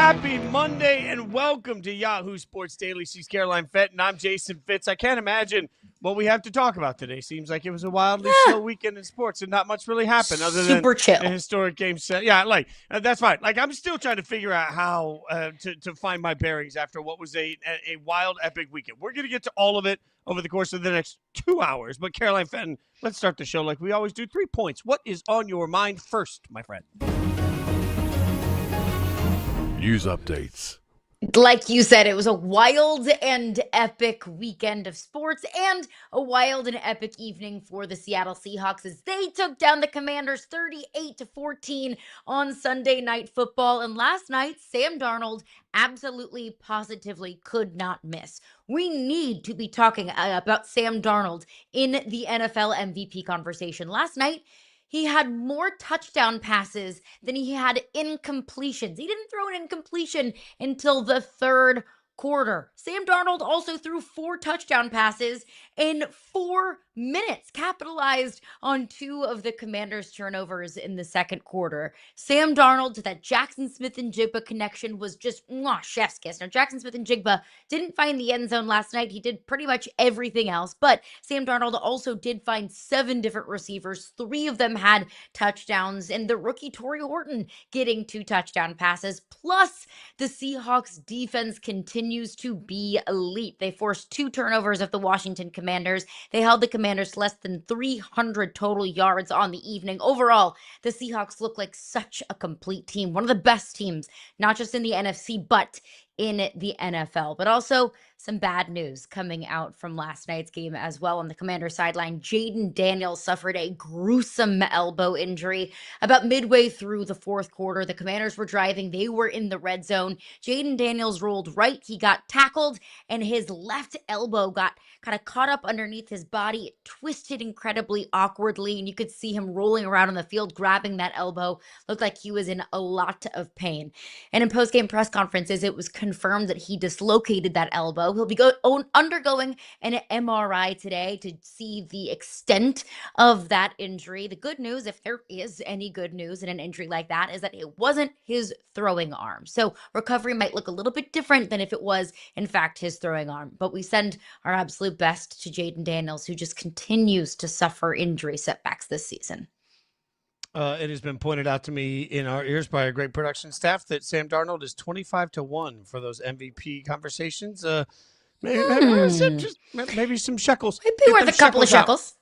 Happy Monday and welcome to Yahoo Sports Daily. She's Caroline Fenton. I'm Jason Fitz. I can't imagine what we have to talk about today. Seems like it was a wildly slow weekend in sports and not much really happened other than chill. A historic game set. Yeah, that's fine. I'm still trying to figure out how to find my bearings after what was a wild, epic weekend. We're going to get to all of it over the course of the next 2 hours. But Caroline Fenton, let's start the show like we always do. 3 points. What is on your mind first, my friend? News updates. Like you said, it was a wild and epic weekend of sports and a wild and epic evening for the Seattle Seahawks as they took down the Commanders 38-14 on Sunday Night Football. And last night, Sam Darnold absolutely, positively could not miss. We need to be talking about Sam Darnold in the NFL MVP conversation. Last night, he had more touchdown passes than he had incompletions. He didn't throw an incompletion until the third quarter. Sam Darnold also threw 4 touchdown passes in 4 minutes, capitalized on 2 of the Commanders' turnovers in the second quarter. Sam Darnold, that Jackson Smith and Jigba connection was just chef's kiss. Now, Jackson Smith and Jigba didn't find the end zone last night. He did pretty much everything else, but Sam Darnold also did find 7 different receivers. 3 of them had touchdowns, and the rookie Torrey Horton getting 2 touchdown passes. Plus, the Seahawks defense continues to be elite. They forced 2 turnovers of the Washington Commanders. They held the Commanders less than 300 total yards on the evening. Overall, the Seahawks look like such a complete team. One of the best teams, not just in the NFC, but in the NFL. But also some bad news coming out from last night's game as well. On the Commander sideline, Jayden Daniels suffered a gruesome elbow injury about midway through the fourth quarter. The Commanders were driving. They were in the red zone. Jayden Daniels rolled right. He got tackled, and his left elbow got kind of caught up underneath his body. It twisted incredibly awkwardly, and you could see him rolling around on the field, grabbing that elbow. Looked like he was in a lot of pain. And in post-game press conferences, it was confirmed that he dislocated that elbow. He'll be undergoing an MRI today to see the extent of that injury. The good news, if there is any good news in an injury like that, is that it wasn't his throwing arm. So recovery might look a little bit different than if it was, in fact, his throwing arm. But we send our absolute best to Jayden Daniels, who just continues to suffer injury setbacks this season. It has been pointed out to me in our ears by a great production staff that Sam Darnold is 25-1 for those MVP conversations. Maybe some shekels. It'd be worth a couple of shekels.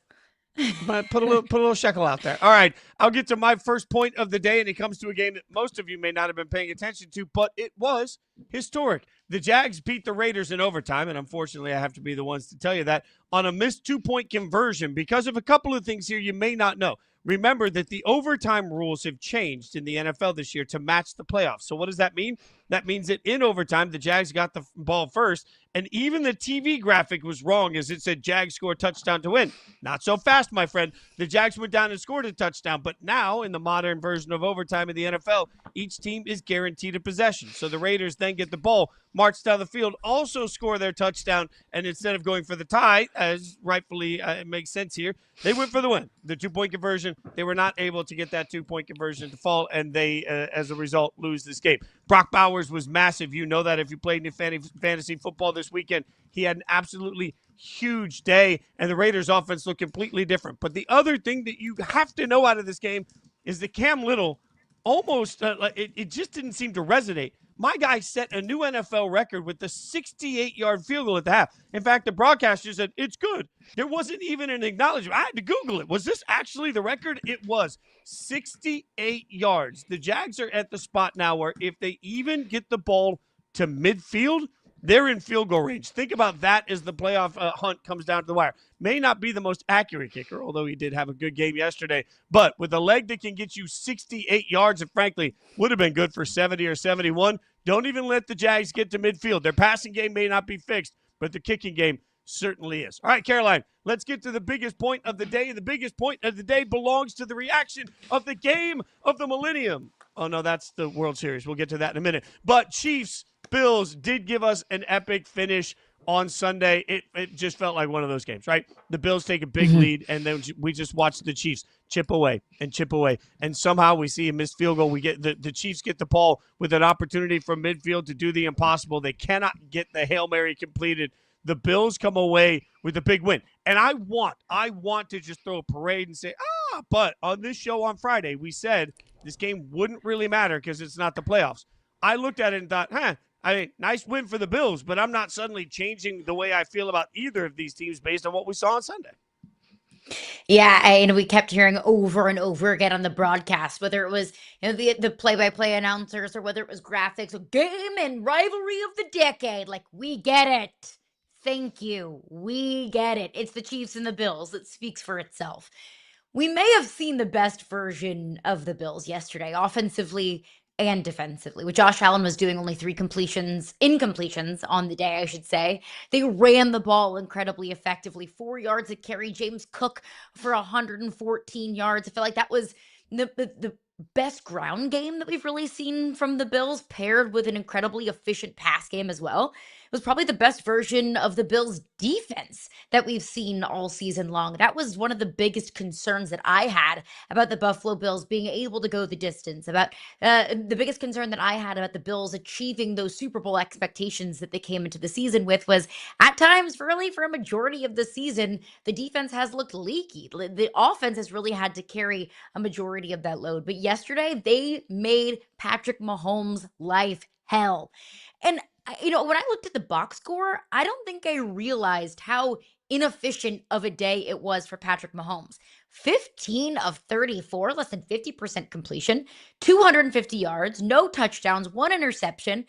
Put a little shekel out there. All right, I'll get to my first point of the day, and it comes to a game that most of you may not have been paying attention to, but it was historic. The Jags beat the Raiders in overtime, and unfortunately I have to be the ones to tell you that, on a missed 2-point conversion because of a couple of things here you may not know. Remember that the overtime rules have changed in the NFL this year to match the playoffs. So what does that mean? That means that in overtime, the Jags got the ball first, and even the TV graphic was wrong as it said Jags score touchdown to win. Not so fast, my friend. The Jags went down and scored a touchdown, but now in the modern version of overtime in the NFL, each team is guaranteed a possession. So the Raiders then get the ball, march down the field, also score their touchdown, and instead of going for the tie, as rightfully it makes sense here, they went for the win. The 2-point conversion, they were not able to get that 2-point conversion to fall, and they, as a result, lose this game. Brock Bowers was massive. You know that if you played in fantasy football this weekend. He had an absolutely huge day, and the Raiders' offense looked completely different. But the other thing that you have to know out of this game is that Cam Little almost, it just didn't seem to resonate. My guy set a new NFL record with the 68-yard field goal at the half. In fact, the broadcaster said, it's good. There wasn't even an acknowledgement. I had to Google it. Was this actually the record? It was 68 yards. The Jags are at the spot now where if they even get the ball to midfield, they're in field goal range. Think about that as the playoff hunt comes down to the wire. May not be the most accurate kicker, although he did have a good game yesterday. But with a leg that can get you 68 yards and, frankly, would have been good for 70 or 71, don't even let the Jags get to midfield. Their passing game may not be fixed, but the kicking game certainly is. All right, Caroline, let's get to the biggest point of the day. The biggest point of the day belongs to the reaction of the game of the millennium. Oh, no, that's the World Series. We'll get to that in a minute. But Chiefs, Bills did give us an epic finish on Sunday. It just felt like one of those games, right? The Bills take a big lead, and then we just watched the Chiefs chip away and chip away. And somehow we see a missed field goal. We get the Chiefs get the ball with an opportunity from midfield to do the impossible. They cannot get the Hail Mary completed. The Bills come away with a big win. And I want to just throw a parade and say, but on this show on Friday, we said this game wouldn't really matter because it's not the playoffs. I looked at it and thought, nice win for the Bills, but I'm not suddenly changing the way I feel about either of these teams based on what we saw on Sunday. Yeah, and we kept hearing over and over again on the broadcast, whether it was the play-by-play announcers or whether it was graphics, a game and rivalry of the decade. Like, we get it. Thank you. We get it. It's the Chiefs and the Bills. It speaks for itself. We may have seen the best version of the Bills yesterday, offensively and defensively. With Josh Allen was doing only 3 incompletions on the day, I should say. They ran the ball incredibly effectively. 4 yards a carry. James Cook for 114 yards. I feel like that was the best ground game that we've really seen from the Bills, paired with an incredibly efficient pass game as well. It was probably the best version of the Bills' defense that we've seen all season long. That was one of the biggest concerns that I had about the Buffalo Bills being able to go the distance, about the biggest concern that I had about the Bills achieving those Super Bowl expectations that they came into the season with was, at times, really for a majority of the season, the defense has looked leaky. The offense has really had to carry a majority of that load. But yesterday, they made Patrick Mahomes' life hell. And when I looked at the box score, I don't think I realized how inefficient of a day it was for Patrick Mahomes. 15 of 34, less than 50% completion, 250 yards, no touchdowns, 1 interception.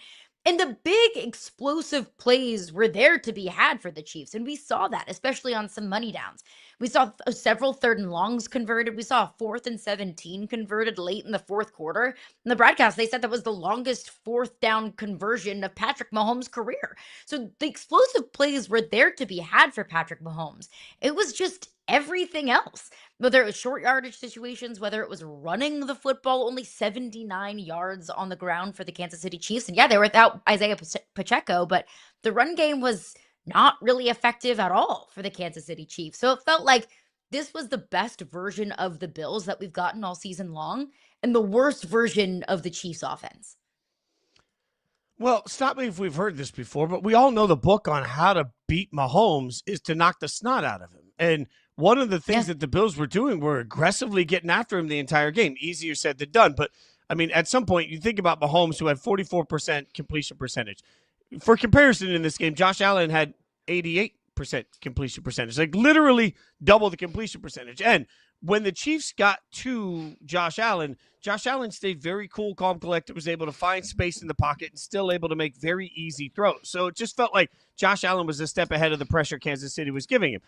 And the big explosive plays were there to be had for the Chiefs. And we saw that, especially on some money downs. We saw several 3rd and longs converted. We saw a 4th and 17 converted late in the 4th quarter. In the broadcast, they said that was the longest 4th down conversion of Patrick Mahomes' career. So the explosive plays were there to be had for Patrick Mahomes. It was just everything else. Whether it was short yardage situations, whether it was running the football, only 79 yards on the ground for the Kansas City Chiefs. And yeah, they were without Isaiah Pacheco, but the run game was not really effective at all for the Kansas City Chiefs. So it felt like this was the best version of the Bills that we've gotten all season long and the worst version of the Chiefs offense. Well, stop me if we've heard this before, but we all know the book on how to beat Mahomes is to knock the snot out of him. And one of the things that the Bills were doing were aggressively getting after him the entire game. Easier said than done. But, I mean, at some point, you think about Mahomes, who had 44% completion percentage. For comparison in this game, Josh Allen had 88% completion percentage, like literally double the completion percentage. And when the Chiefs got to Josh Allen stayed very cool, calm, collected, was able to find space in the pocket and still able to make very easy throws. So it just felt like Josh Allen was a step ahead of the pressure Kansas City was giving him.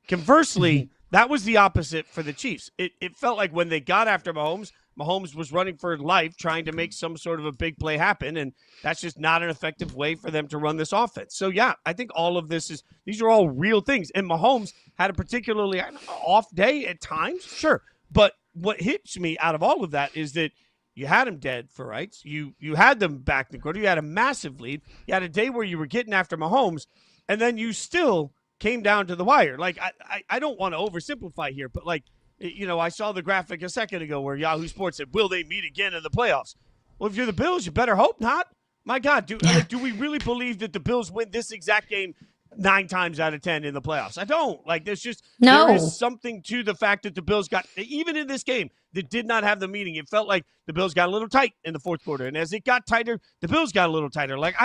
Conversely, that was the opposite for the Chiefs. It felt like when they got after Mahomes was running for life, trying to make some sort of a big play happen, and that's just not an effective way for them to run this offense. So, yeah, I think all of these are all real things. And Mahomes had a particularly off day at times, sure. But what hits me out of all of that is that you had him dead for rights. You had them back in the quarter. You had a massive lead. You had a day where you were getting after Mahomes, and then you still came down to the wire. Like, I don't want to oversimplify here, but like, I saw the graphic a second ago where Yahoo Sports said, will they meet again in the playoffs? Well, if you're the Bills, you better hope not. My God, do we really believe that the Bills win this exact game 9 times out of 10 in the playoffs? I don't. Like, there is something to the fact that the Bills got, even in this game, that did not have the meaning. It felt like the Bills got a little tight in the 4th quarter. And as it got tighter, the Bills got a little tighter. Like,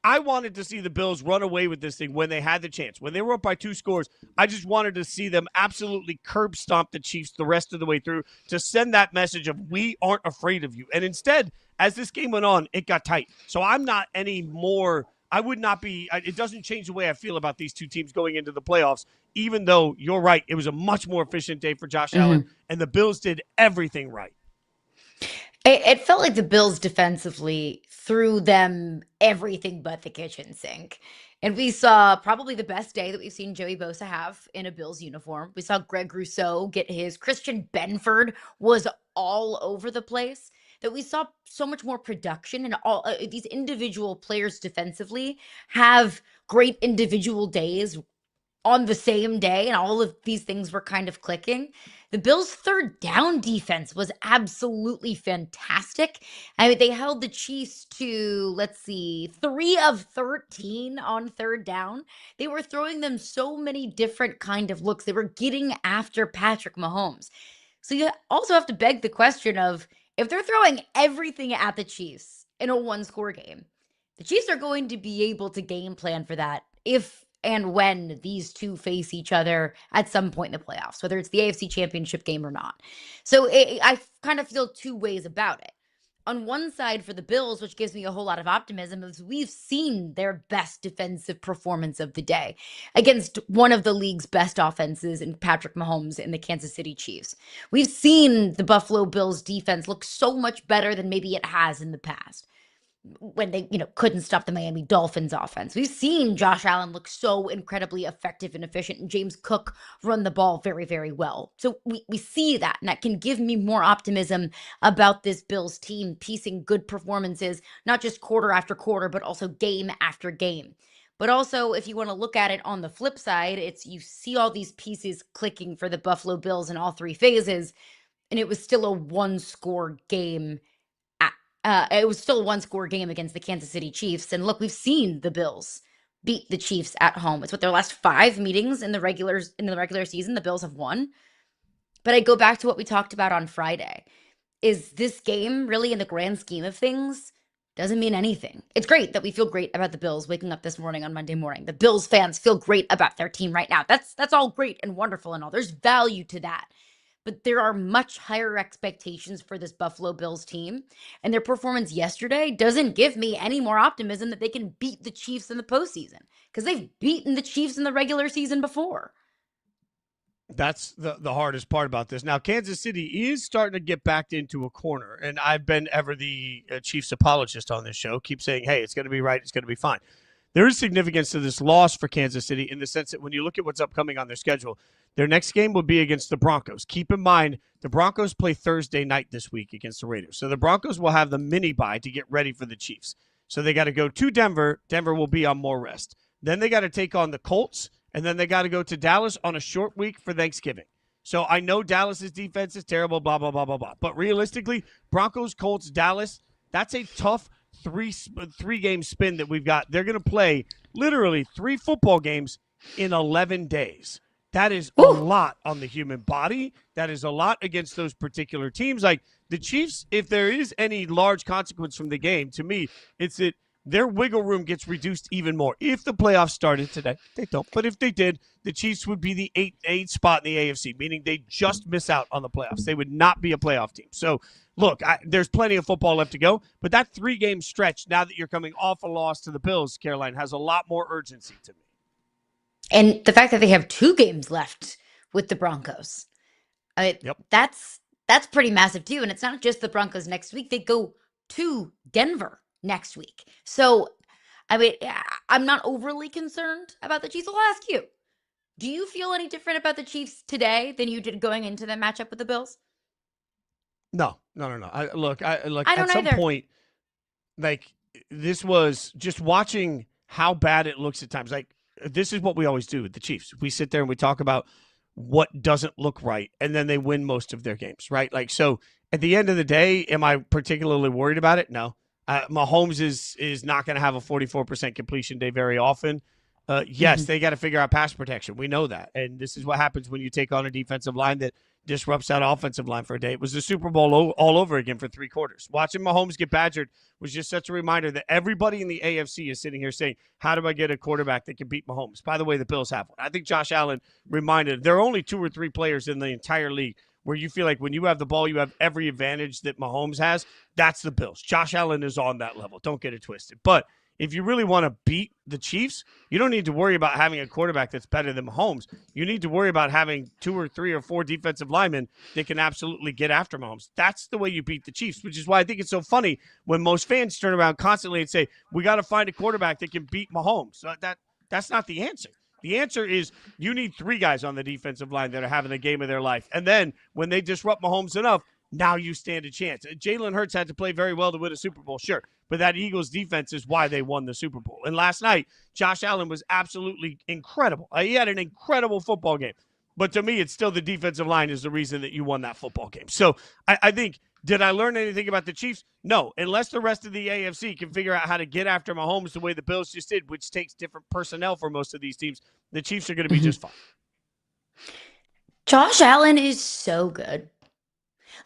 I wanted to see the Bills run away with this thing when they had the chance. When they were up by 2 scores, I just wanted to see them absolutely curb stomp the Chiefs the rest of the way through to send that message of, we aren't afraid of you. And instead, as this game went on, it got tight. So I'm not any more – I would not be – it doesn't change the way I feel about these two teams going into the playoffs, even though you're right. It was a much more efficient day for Josh Allen, and the Bills did everything right. It felt like the Bills defensively threw them everything but the kitchen sink. And we saw probably the best day that we've seen Joey Bosa have in a Bills uniform. We saw Greg Rousseau get his. Christian Benford was all over the place. That we saw so much more production, and all these individual players defensively have great individual days on the same day, and all of these things were kind of clicking. The Bills' third down defense was absolutely fantastic. I mean, they held the Chiefs to, let's see, 3 of 13 on third down. They were throwing them so many different kind of looks. They were getting after Patrick Mahomes. So you also have to beg the question of, if they're throwing everything at the Chiefs in a one-score game, the Chiefs are going to be able to game plan for that if and when these two face each other at some point in the playoffs, whether it's the AFC Championship game or not. So I kind of feel two ways about it. On one side for the Bills, which gives me a whole lot of optimism, is we've seen their best defensive performance of the day against one of the league's best offenses in Patrick Mahomes and the Kansas City Chiefs. We've seen the Buffalo Bills defense look so much better than maybe it has in the past, when they, couldn't stop the Miami Dolphins offense. We've seen Josh Allen look so incredibly effective and efficient, and James Cook run the ball very, very well. So we see that, and that can give me more optimism about this Bills team piecing good performances, not just quarter after quarter, but also game after game. But also, if you want to look at it on the flip side, it's you see all these pieces clicking for the Buffalo Bills in all three phases, and it was still a one-score game. It was still a one-score game against the Kansas City Chiefs. And look, we've seen the Bills beat the Chiefs at home. It's what their last 5 meetings in the regular season, the Bills have won. But I go back to what we talked about on Friday. Is this game really, in the grand scheme of things, doesn't mean anything? It's great that we feel great about the Bills waking up this morning on Monday morning. The Bills fans feel great about their team right now. That's all great and wonderful and all. There's value to that. But there are much higher expectations for this Buffalo Bills team. And their performance yesterday doesn't give me any more optimism that they can beat the Chiefs in the postseason, because they've beaten the Chiefs in the regular season before. That's the hardest part about this. Now, Kansas City is starting to get backed into a corner, and I've been ever the Chiefs apologist on this show, keep saying, hey, it's going to be right, it's going to be fine. There is significance to this loss for Kansas City in the sense that when you look at what's upcoming on their schedule, their next game will be against the Broncos. Keep in mind, the Broncos play Thursday night this week against the Raiders. So the Broncos will have the mini-bye to get ready for the Chiefs. So they got to go to Denver. Denver will be on more rest. Then they got to take on the Colts, and then they got to go to Dallas on a short week for Thanksgiving. So I know Dallas's defense is terrible, blah, blah, blah, blah, blah. But realistically, Broncos, Colts, Dallas, that's a tough three-game spin that we've got. They're going to play literally 3 football games in 11 days. That is a lot on the human body. That is a lot against those particular teams. Like the Chiefs, if there is any large consequence from the game, to me, it's that their wiggle room gets reduced even more. If the playoffs started today, they don't. But if they did, the Chiefs would be the 8 spot in the AFC, meaning they just miss out on the playoffs. They would not be a playoff team. So, look, there's plenty of football left to go. But that 3-game stretch, now that you're coming off a loss to the Bills, Caroline, has a lot more urgency to me. And the fact that they have 2 games left with the Broncos, that's pretty massive too. And it's not just the Broncos next week. They go to Denver next week. So, I mean, I'm not overly concerned about the Chiefs. I'll ask you, do you feel any different about the Chiefs today than you did going into the matchup with the Bills? No. I don't at some either. point, like, this was just watching how bad it looks at times. Like, this is what we always do with the Chiefs. We sit there and we talk about what doesn't look right, and then they win most of their games, right? Like, so at the end of the day, am I particularly worried about it? No. Mahomes is not going to have a 44% completion day very often. Yes, they got to figure out pass protection. We know that. And this is what happens when you take on a defensive line that disrupts that offensive line for a day. It was the Super Bowl all over again for 3 quarters. Watching Mahomes get badgered was just such a reminder that everybody in the AFC is sitting here saying, how do I get a quarterback that can beat Mahomes? By the way, the Bills have one. I think Josh Allen reminded, there are only 2 or 3 players in the entire league where you feel like when you have the ball, you have every advantage that Mahomes has. That's the Bills. Josh Allen is on that level. Don't get it twisted. But if you really want to beat the Chiefs, you don't need to worry about having a quarterback that's better than Mahomes. You need to worry about having 2 or 3 or 4 defensive linemen that can absolutely get after Mahomes. That's the way you beat the Chiefs, which is why I think it's so funny when most fans turn around constantly and say, we got to find a quarterback that can beat Mahomes. So that's not the answer. The answer is you need 3 guys on the defensive line that are having the game of their life. And then when they disrupt Mahomes enough, now you stand a chance. Jalen Hurts had to play very well to win a Super Bowl, sure, but that Eagles defense is why they won the Super Bowl. And last night, Josh Allen was absolutely incredible. He had an incredible football game. But to me, it's still the defensive line is the reason that you won that football game. So I think, did I learn anything about the Chiefs? No, unless the rest of the AFC can figure out how to get after Mahomes the way the Bills just did, which takes different personnel for most of these teams, the Chiefs are going to be just fine. Josh Allen is so good.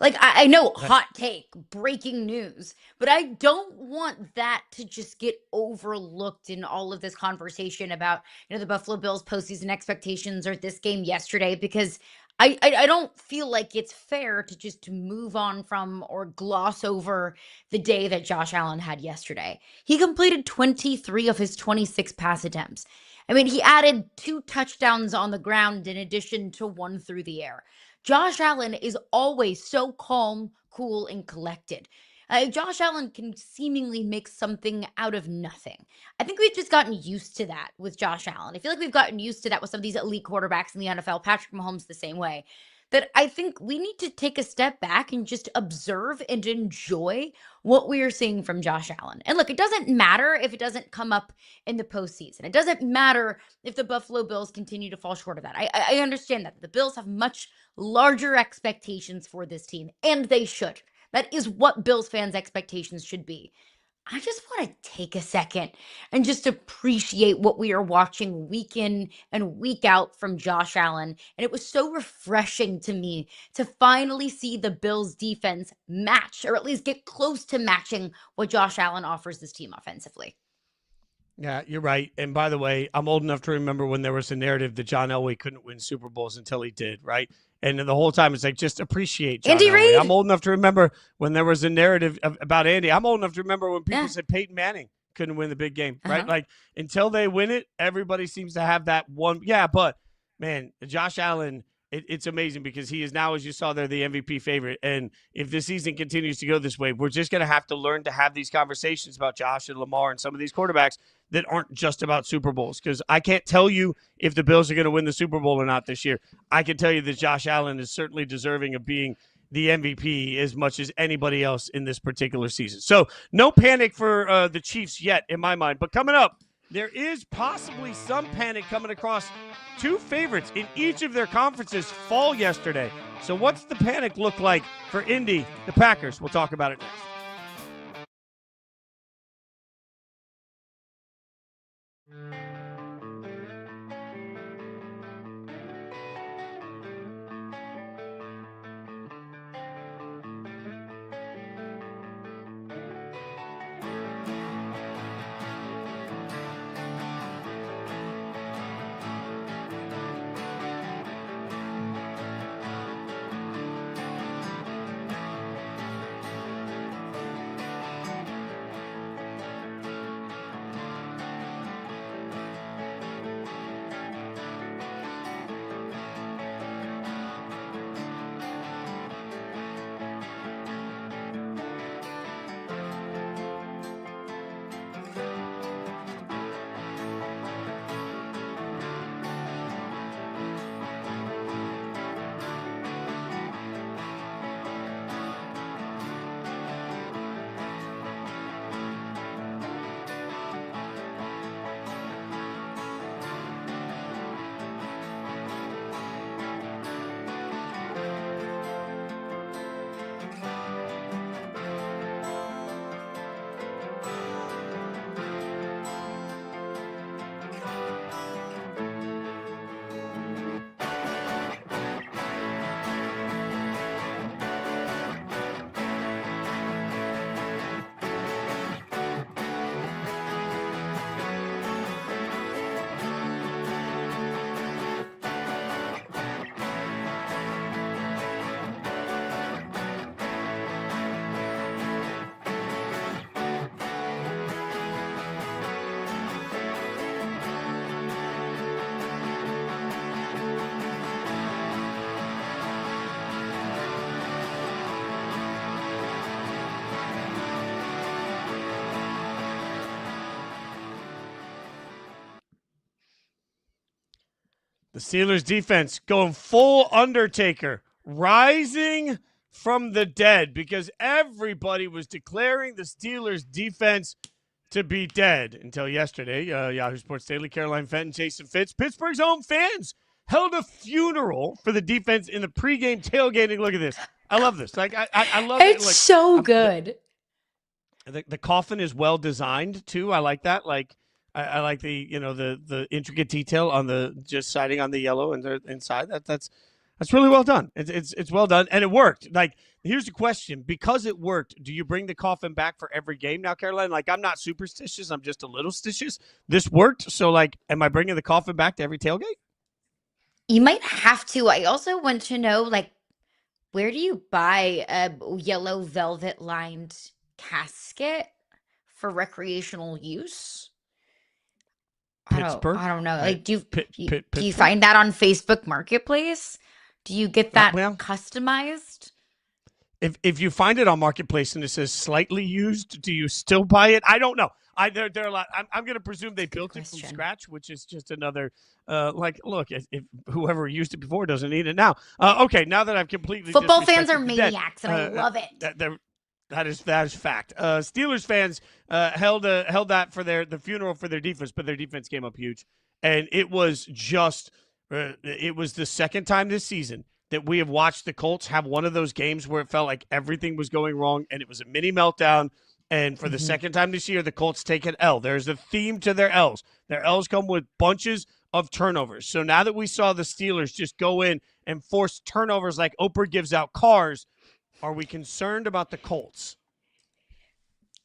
Like, I know, hot take, breaking news, but I don't want that to just get overlooked in all of this conversation about, the Buffalo Bills postseason expectations or this game yesterday, because I don't feel like it's fair to just move on from or gloss over the day that Josh Allen had yesterday. He completed 23 of his 26 pass attempts. I mean, he added 2 touchdowns on the ground in addition to 1 through the air. Josh Allen is always so calm, cool, and collected. Josh Allen can seemingly make something out of nothing. I think we've just gotten used to that with Josh Allen. I feel like we've gotten used to that with some of these elite quarterbacks in the NFL. Patrick Mahomes the same way. That I think we need to take a step back and just observe and enjoy what we are seeing from Josh Allen. And look, it doesn't matter if it doesn't come up in the postseason. It doesn't matter if the Buffalo Bills continue to fall short of that. I understand that. The Bills have much larger expectations for this team, and they should. That is what Bills fans' expectations should be. I just want to take a second and just appreciate what we are watching week in and week out from Josh Allen. And it was so refreshing to me to finally see the Bills defense match, or at least get close to matching what Josh Allen offers this team offensively. Yeah, you're right. And by the way, I'm old enough to remember when there was a narrative that John Elway couldn't win Super Bowls until he did, right? And the whole time it's like, just appreciate John Andy Elway. Reid. I'm old enough to remember when there was a narrative about Andy. I'm old enough to remember when people said Peyton Manning couldn't win the big game, right? Like, until they win it, everybody seems to have that one. Yeah, but, man, Josh Allen, it's amazing because he is now, as you saw there, the MVP favorite. And if the season continues to go this way, we're just going to have to learn to have these conversations about Josh and Lamar and some of these quarterbacks that aren't just about Super Bowls. Because I can't tell you if the Bills are going to win the Super Bowl or not this year. I can tell you that Josh Allen is certainly deserving of being the MVP as much as anybody else in this particular season. So no panic for the Chiefs yet in my mind. But coming up, there is possibly some panic coming across two favorites in each of their conferences fall yesterday. So what's the panic look like for Indy, the Packers? We'll talk about it next. The Steelers defense going full Undertaker, rising from the dead because everybody was declaring the Steelers' defense to be dead until yesterday. Yahoo Sports Daily, Caroline Fenton, Jason Fitz, Pittsburgh's own fans held a funeral for the defense in the pregame tailgating. Look at this. I love this. Like I love it. It's so good. The coffin is well designed too. I like that. Like I like the the intricate detail on the just siding on the yellow and the inside. That's really well done. It's well done and it worked. Like here's the question: because it worked, do you bring the coffin back for every game now, Caroline? Like I'm not superstitious. I'm just a little stitious. This worked, so like, am I bringing the coffin back to every tailgate? You might have to. I also want to know, like, where do you buy a yellow velvet lined casket for recreational use? Pittsburgh. I don't know. Like, do you Pittsburgh? find that on Facebook Marketplace? Do you get that Well, customized? if you find it on Marketplace and it says slightly used, do you still buy it? I don't know. There are a lot. I'm going to presume they built it from scratch, which is just another look. If whoever used it before doesn't need it now. Okay, now that I've completely Football fans are disrespected the dead, maniacs, and I love it. That is fact. Steelers fans held that for the funeral for their defense, but their defense came up huge, and it was just it was the second time this season that we have watched the Colts have one of those games where it felt like everything was going wrong, and it was a mini meltdown. And for the second time this year, the Colts take an L. There's a theme to their L's. Their L's come with bunches of turnovers. So now that we saw the Steelers just go in and force turnovers like Oprah gives out cars, are we concerned about the Colts?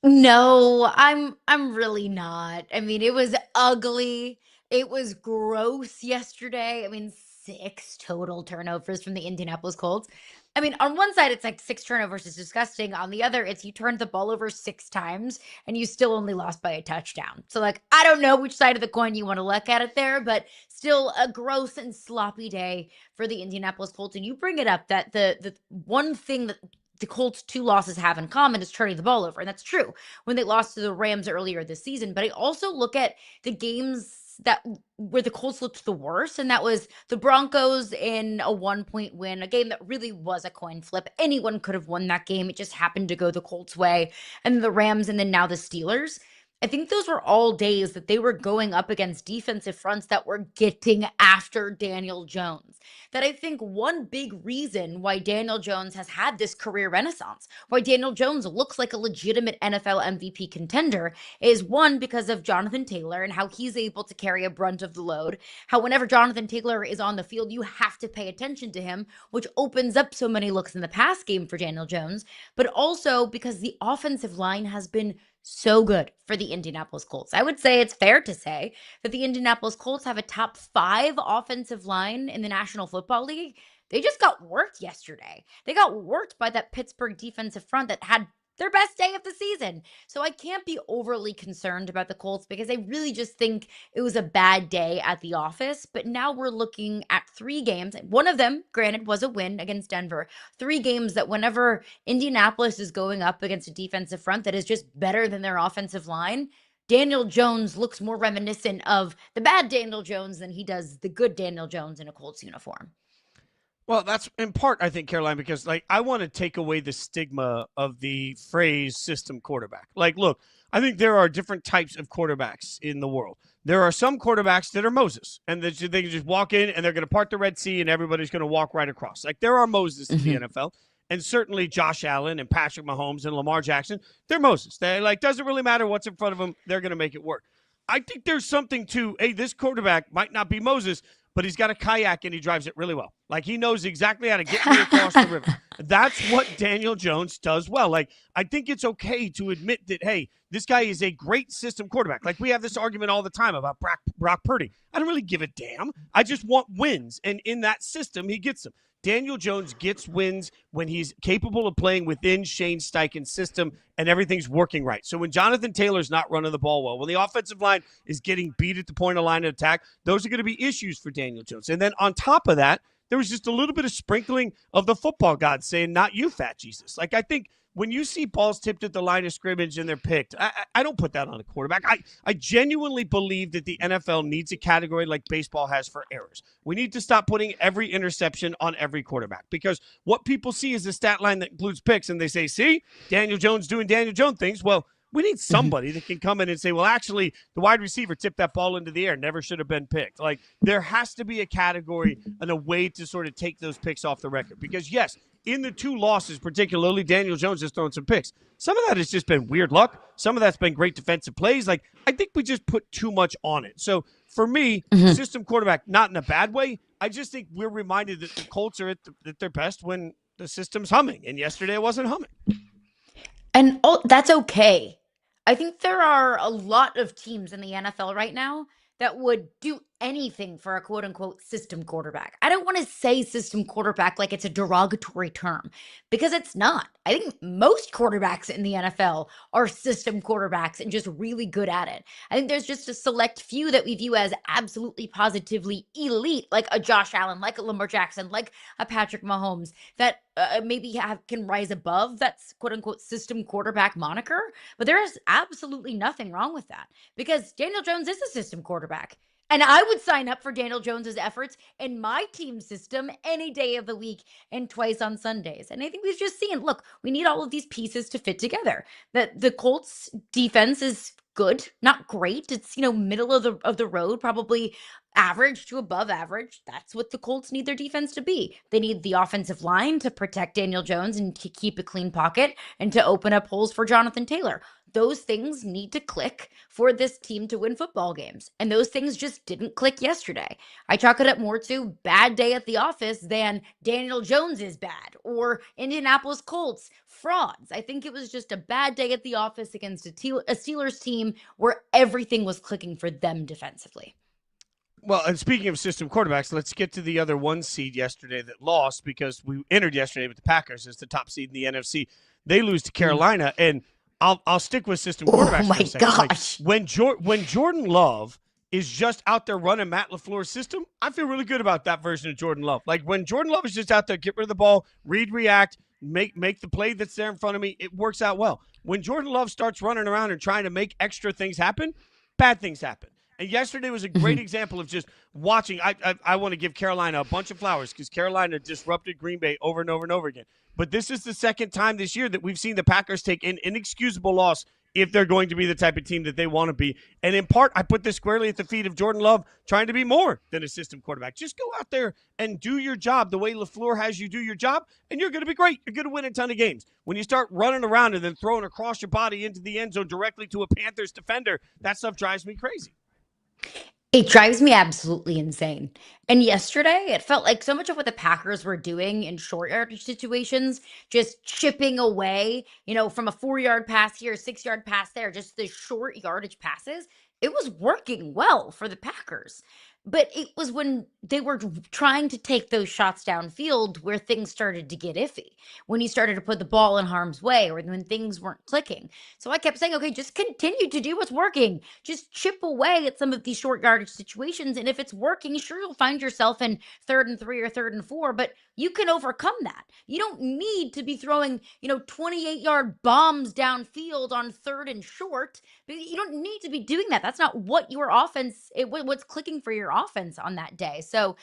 No, I'm really not. I mean, it was ugly. It was gross yesterday. I mean, 6 total turnovers from the Indianapolis Colts. I mean, on one side, it's like 6 turnovers is disgusting. On the other, it's you turned the ball over 6 times and you still only lost by a touchdown. So, like, I don't know which side of the coin you want to look at it there, but still a gross and sloppy day for the Indianapolis Colts. And you bring it up that the one thing that the Colts' 2 losses have in common is turning the ball over. And that's true when they lost to the Rams earlier this season. But I also look at the games that where the Colts looked the worst, and that was the Broncos in a 1-point win, a game that really was a coin flip. Anyone could have won that game. It just happened to go the Colts' way. And the Rams, and then now the Steelers. I think those were all days that they were going up against defensive fronts that were getting after Daniel Jones. That I think one big reason why Daniel Jones has had this career renaissance, why Daniel Jones looks like a legitimate NFL MVP contender, is one, because of Jonathan Taylor and how he's able to carry a brunt of the load. How whenever Jonathan Taylor is on the field, you have to pay attention to him, which opens up so many looks in the pass game for Daniel Jones, but also because the offensive line has been so good for the Indianapolis Colts. I would say it's fair to say that the Indianapolis Colts have a top 5 offensive line in the National Football League. They just got worked yesterday. They got worked by that Pittsburgh defensive front that had their best day of the season. So I can't be overly concerned about the Colts because I really just think it was a bad day at the office. But now we're looking at 3 games. One of them, granted, was a win against Denver. 3 games that whenever Indianapolis is going up against a defensive front that is just better than their offensive line, Daniel Jones looks more reminiscent of the bad Daniel Jones than he does the good Daniel Jones in a Colts uniform. Well, that's in part, I think, Caroline, because like I want to take away the stigma of the phrase system quarterback. Like, look, I think there are different types of quarterbacks in the world. There are some quarterbacks that are Moses, and they can just walk in and they're going to part the Red Sea and everybody's going to walk right across. Like there are Moses in the NFL, and certainly Josh Allen and Patrick Mahomes and Lamar Jackson, they're Moses. They like doesn't really matter what's in front of them, they're going to make it work. I think there's something to, hey, this quarterback might not be Moses, but he's got a kayak and he drives it really well. Like he knows exactly how to get me across the river. That's what Daniel Jones does well. Like I think it's okay to admit that, hey, this guy is a great system quarterback. Like we have this argument all the time about Brock Purdy. I don't really give a damn. I just want wins. And in that system, he gets them. Daniel Jones gets wins when he's capable of playing within Shane Steichen's system and everything's working right. So when Jonathan Taylor's not running the ball well, when the offensive line is getting beat at the point of line of attack, those are going to be issues for Daniel Jones. And then on top of that, there was just a little bit of sprinkling of the football gods saying, not you, fat Jesus. Like I think when you see balls tipped at the line of scrimmage and they're picked, I don't put that on a quarterback. I genuinely believe that the NFL needs a category like baseball has for errors. We need to stop putting every interception on every quarterback, because what people see is a stat line that includes picks, and they say, see, Daniel Jones doing Daniel Jones things. Well, we need somebody that can come in and say, well, actually, the wide receiver tipped that ball into the air, never should have been picked. Like, there has to be a category and a way to sort of take those picks off the record. Because, yes, in the 2 losses, particularly, Daniel Jones has thrown some picks. Some of that has just been weird luck. Some of that's been great defensive plays. Like, I think we just put too much on it. So, for me, system quarterback, not in a bad way. I just think we're reminded that the Colts are at their best when the system's humming. And yesterday it wasn't humming. And that's okay. I think there are a lot of teams in the NFL right now that would do anything for a quote-unquote system quarterback. I don't want to say system quarterback like it's a derogatory term, because it's not. I think most quarterbacks in the NFL are system quarterbacks and just really good at it. I think there's just a select few that we view as absolutely positively elite, like a Josh Allen, like a Lamar Jackson, like a Patrick Mahomes, that maybe can rise above that quote-unquote system quarterback moniker. But there is absolutely nothing wrong with that, because Daniel Jones is a system quarterback. And I would sign up for Daniel Jones's efforts in my team system any day of the week and twice on Sundays. And I think we've just seen, look, we need all of these pieces to fit together. That the Colts defense is good, not great. It's, middle of the road, probably average to above average. That's what the Colts need their defense to be. They need the offensive line to protect Daniel Jones and to keep a clean pocket and to open up holes for Jonathan Taylor. Those things need to click for this team to win football games. And those things just didn't click yesterday. I chalk it up more to bad day at the office than Daniel Jones is bad or Indianapolis Colts frauds. I think it was just a bad day at the office against a Steelers team where everything was clicking for them defensively. Well, and speaking of system quarterbacks, let's get to the other 1 seed yesterday that lost, because we entered yesterday with the Packers as the top seed in the NFC. They lose to Carolina, and I'll stick with system quarterbacks. Oh my for a second. gosh! Like, when Jordan Love is just out there running Matt LaFleur's system, I feel really good about that version of Jordan Love. Like, when Jordan Love is just out there, get rid of the ball, read, react, make the play that's there in front of me, it works out well. When Jordan Love starts running around and trying to make extra things happen, bad things happen. And yesterday was a great example of just watching. I want to give Carolina a bunch of flowers, because Carolina disrupted Green Bay over and over and over again. But this is the second time this year that we've seen the Packers take an inexcusable loss if they're going to be the type of team that they want to be. And in part, I put this squarely at the feet of Jordan Love trying to be more than a system quarterback. Just go out there and do your job the way LaFleur has you do your job, and you're going to be great. You're going to win a ton of games. When you start running around and then throwing across your body into the end zone directly to a Panthers defender, that stuff drives me crazy. It drives me absolutely insane. And yesterday, it felt like so much of what the Packers were doing in short yardage situations, just chipping away, from a 4-yard pass here, 6-yard pass there, just the short yardage passes, it was working well for the Packers. But it was when they were trying to take those shots downfield where things started to get iffy, when he started to put the ball in harm's way, or when things weren't clicking. So I kept saying, okay, just continue to do what's working. Just chip away at some of these short yardage situations. And if it's working, sure, you'll find yourself in 3rd and 3 or 3rd and 4, but you can overcome that. You don't need to be throwing, 28-yard bombs downfield on 3rd and short. You don't need to be doing that. That's not what your offense, what's clicking for your offense on that day. So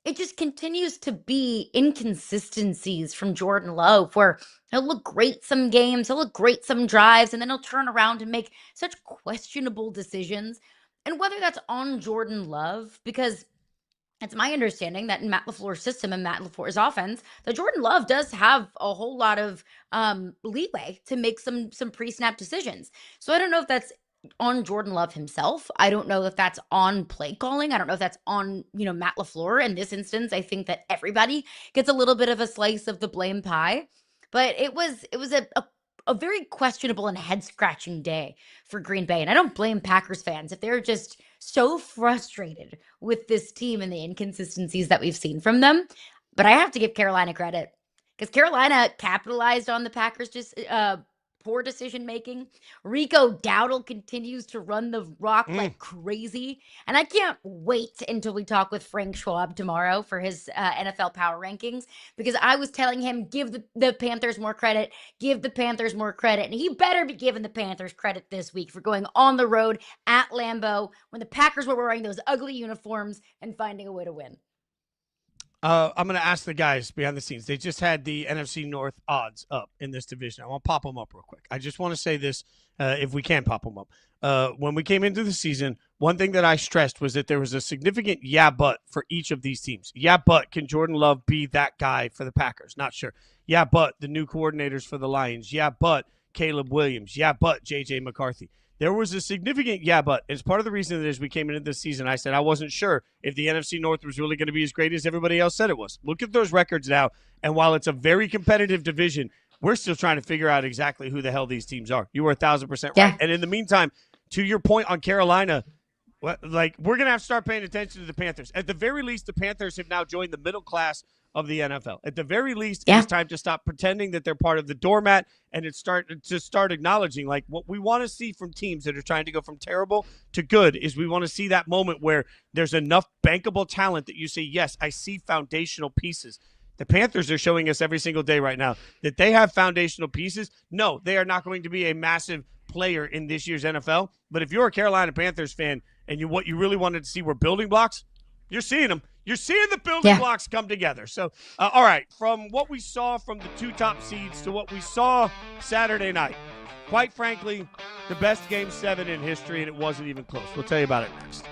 it just continues to be inconsistencies from Jordan Love, where he'll look great some games, he'll look great some drives, and then he'll turn around and make such questionable decisions. And whether that's on Jordan Love, because it's my understanding that in Matt LaFleur's system and Matt LaFleur's offense, that Jordan Love does have a whole lot of leeway to make some pre-snap decisions. So I don't know if that's on Jordan Love himself. I don't know if that's on play calling. I don't know if that's on, Matt LaFleur. In this instance, I think that everybody gets a little bit of a slice of the blame pie. But it was a very questionable and head-scratching day for Green Bay. And I don't blame Packers fans if they're just so frustrated with this team and the inconsistencies that we've seen from them. But I have to give Carolina credit, because Carolina capitalized on the Packers just poor decision making. Rico Dowdle continues to run the rock like crazy. And I can't wait until we talk with Frank Schwab tomorrow for his NFL power rankings, because I was telling him, give the Panthers more credit, give the Panthers more credit. And he better be giving the Panthers credit this week for going on the road at Lambeau when the Packers were wearing those ugly uniforms and finding a way to win. I'm going to ask the guys behind the scenes. They just had the NFC North odds up in this division. I want to pop them up real quick. I just want to say this, if we can pop them up. When we came into the season, one thing that I stressed was that there was a significant yeah, but for each of these teams. Yeah, but can Jordan Love be that guy for the Packers? Not sure. Yeah, but the new coordinators for the Lions. Yeah, but Caleb Williams. Yeah, but J.J. McCarthy. There was a significant yeah, but it's part of the reason that as we came into this season, I said I wasn't sure if the NFC North was really going to be as great as everybody else said it was. Look at those records now, and while it's a very competitive division, we're still trying to figure out exactly who the hell these teams are. You were 1,000% right. And in the meantime, to your point on Carolina, we're going to have to start paying attention to the Panthers. At the very least, the Panthers have now joined the middle class of the NFL. At the very least, it's time to stop pretending that they're part of the doormat and start acknowledging, like, what we want to see from teams that are trying to go from terrible to good is we want to see that moment where there's enough bankable talent that you say, yes, I see foundational pieces. The Panthers are showing us every single day right now that they have foundational pieces. No, they are not going to be a massive player in this year's NFL. But if you're a Carolina Panthers fan and what you really wanted to see were building blocks, you're seeing them. You're seeing the building blocks come together. So, all right, from what we saw from the two top seeds to what we saw Saturday night, quite frankly, the best Game 7 in history, and it wasn't even close. We'll tell you about it next.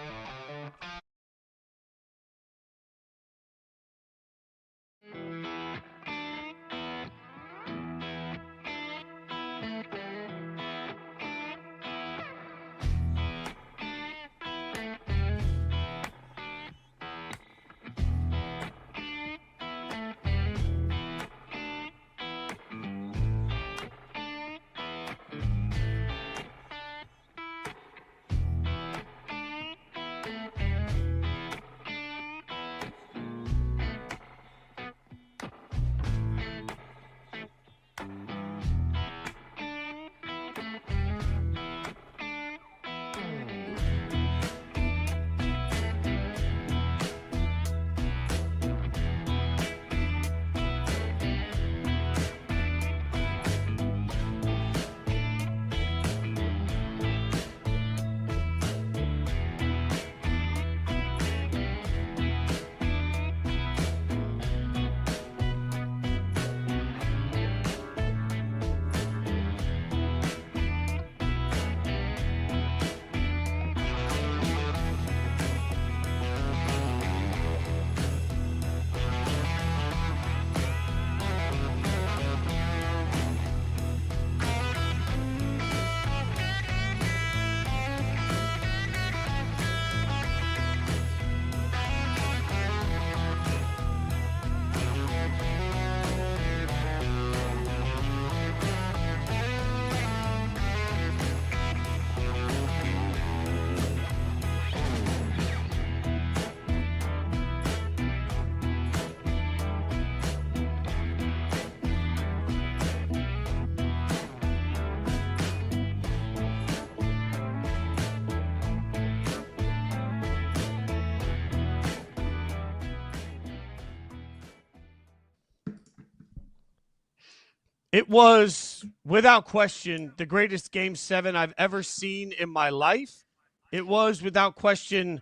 It was, without question, the greatest Game 7 I've ever seen in my life. It was, without question,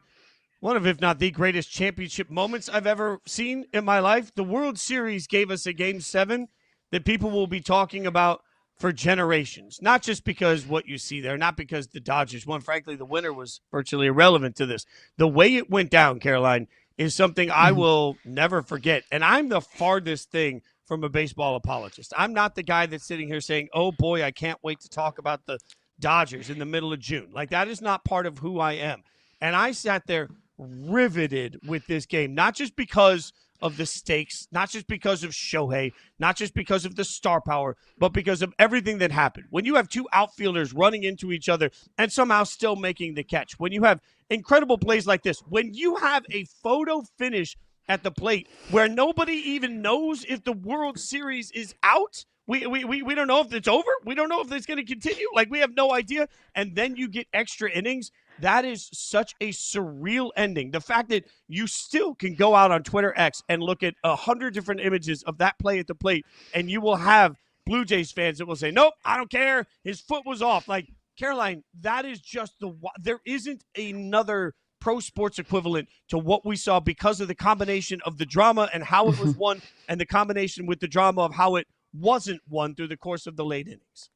one of, if not the greatest championship moments I've ever seen in my life. The World Series gave us a Game 7 that people will be talking about for generations. Not just because what you see there, not because the Dodgers won. Frankly, the winner was virtually irrelevant to this. The way it went down, Caroline, is something I will never forget. And I'm the farthest thing from a baseball apologist. I'm not the guy that's sitting here saying, oh boy, I can't wait to talk about the Dodgers in the middle of June. Like, that is not part of who I am. And I sat there riveted with this game, not just because of the stakes, not just because of Shohei, not just because of the star power, but because of everything that happened. When you have two outfielders running into each other and somehow still making the catch, when you have incredible plays like this, when you have a photo finish at the plate where nobody even knows if the World Series is out, We don't know if it's over. We don't know if it's going to continue. Like, we have no idea. And then you get extra innings. That is such a surreal ending. The fact that you still can go out on Twitter X and look at 100 different images of that play at the plate, and you will have Blue Jays fans that will say, nope, I don't care. His foot was off. Like, Caroline, that is just there isn't another pro sports equivalent to what we saw because of the combination of the drama and how it was won and the combination with the drama of how it wasn't won through the course of the late innings.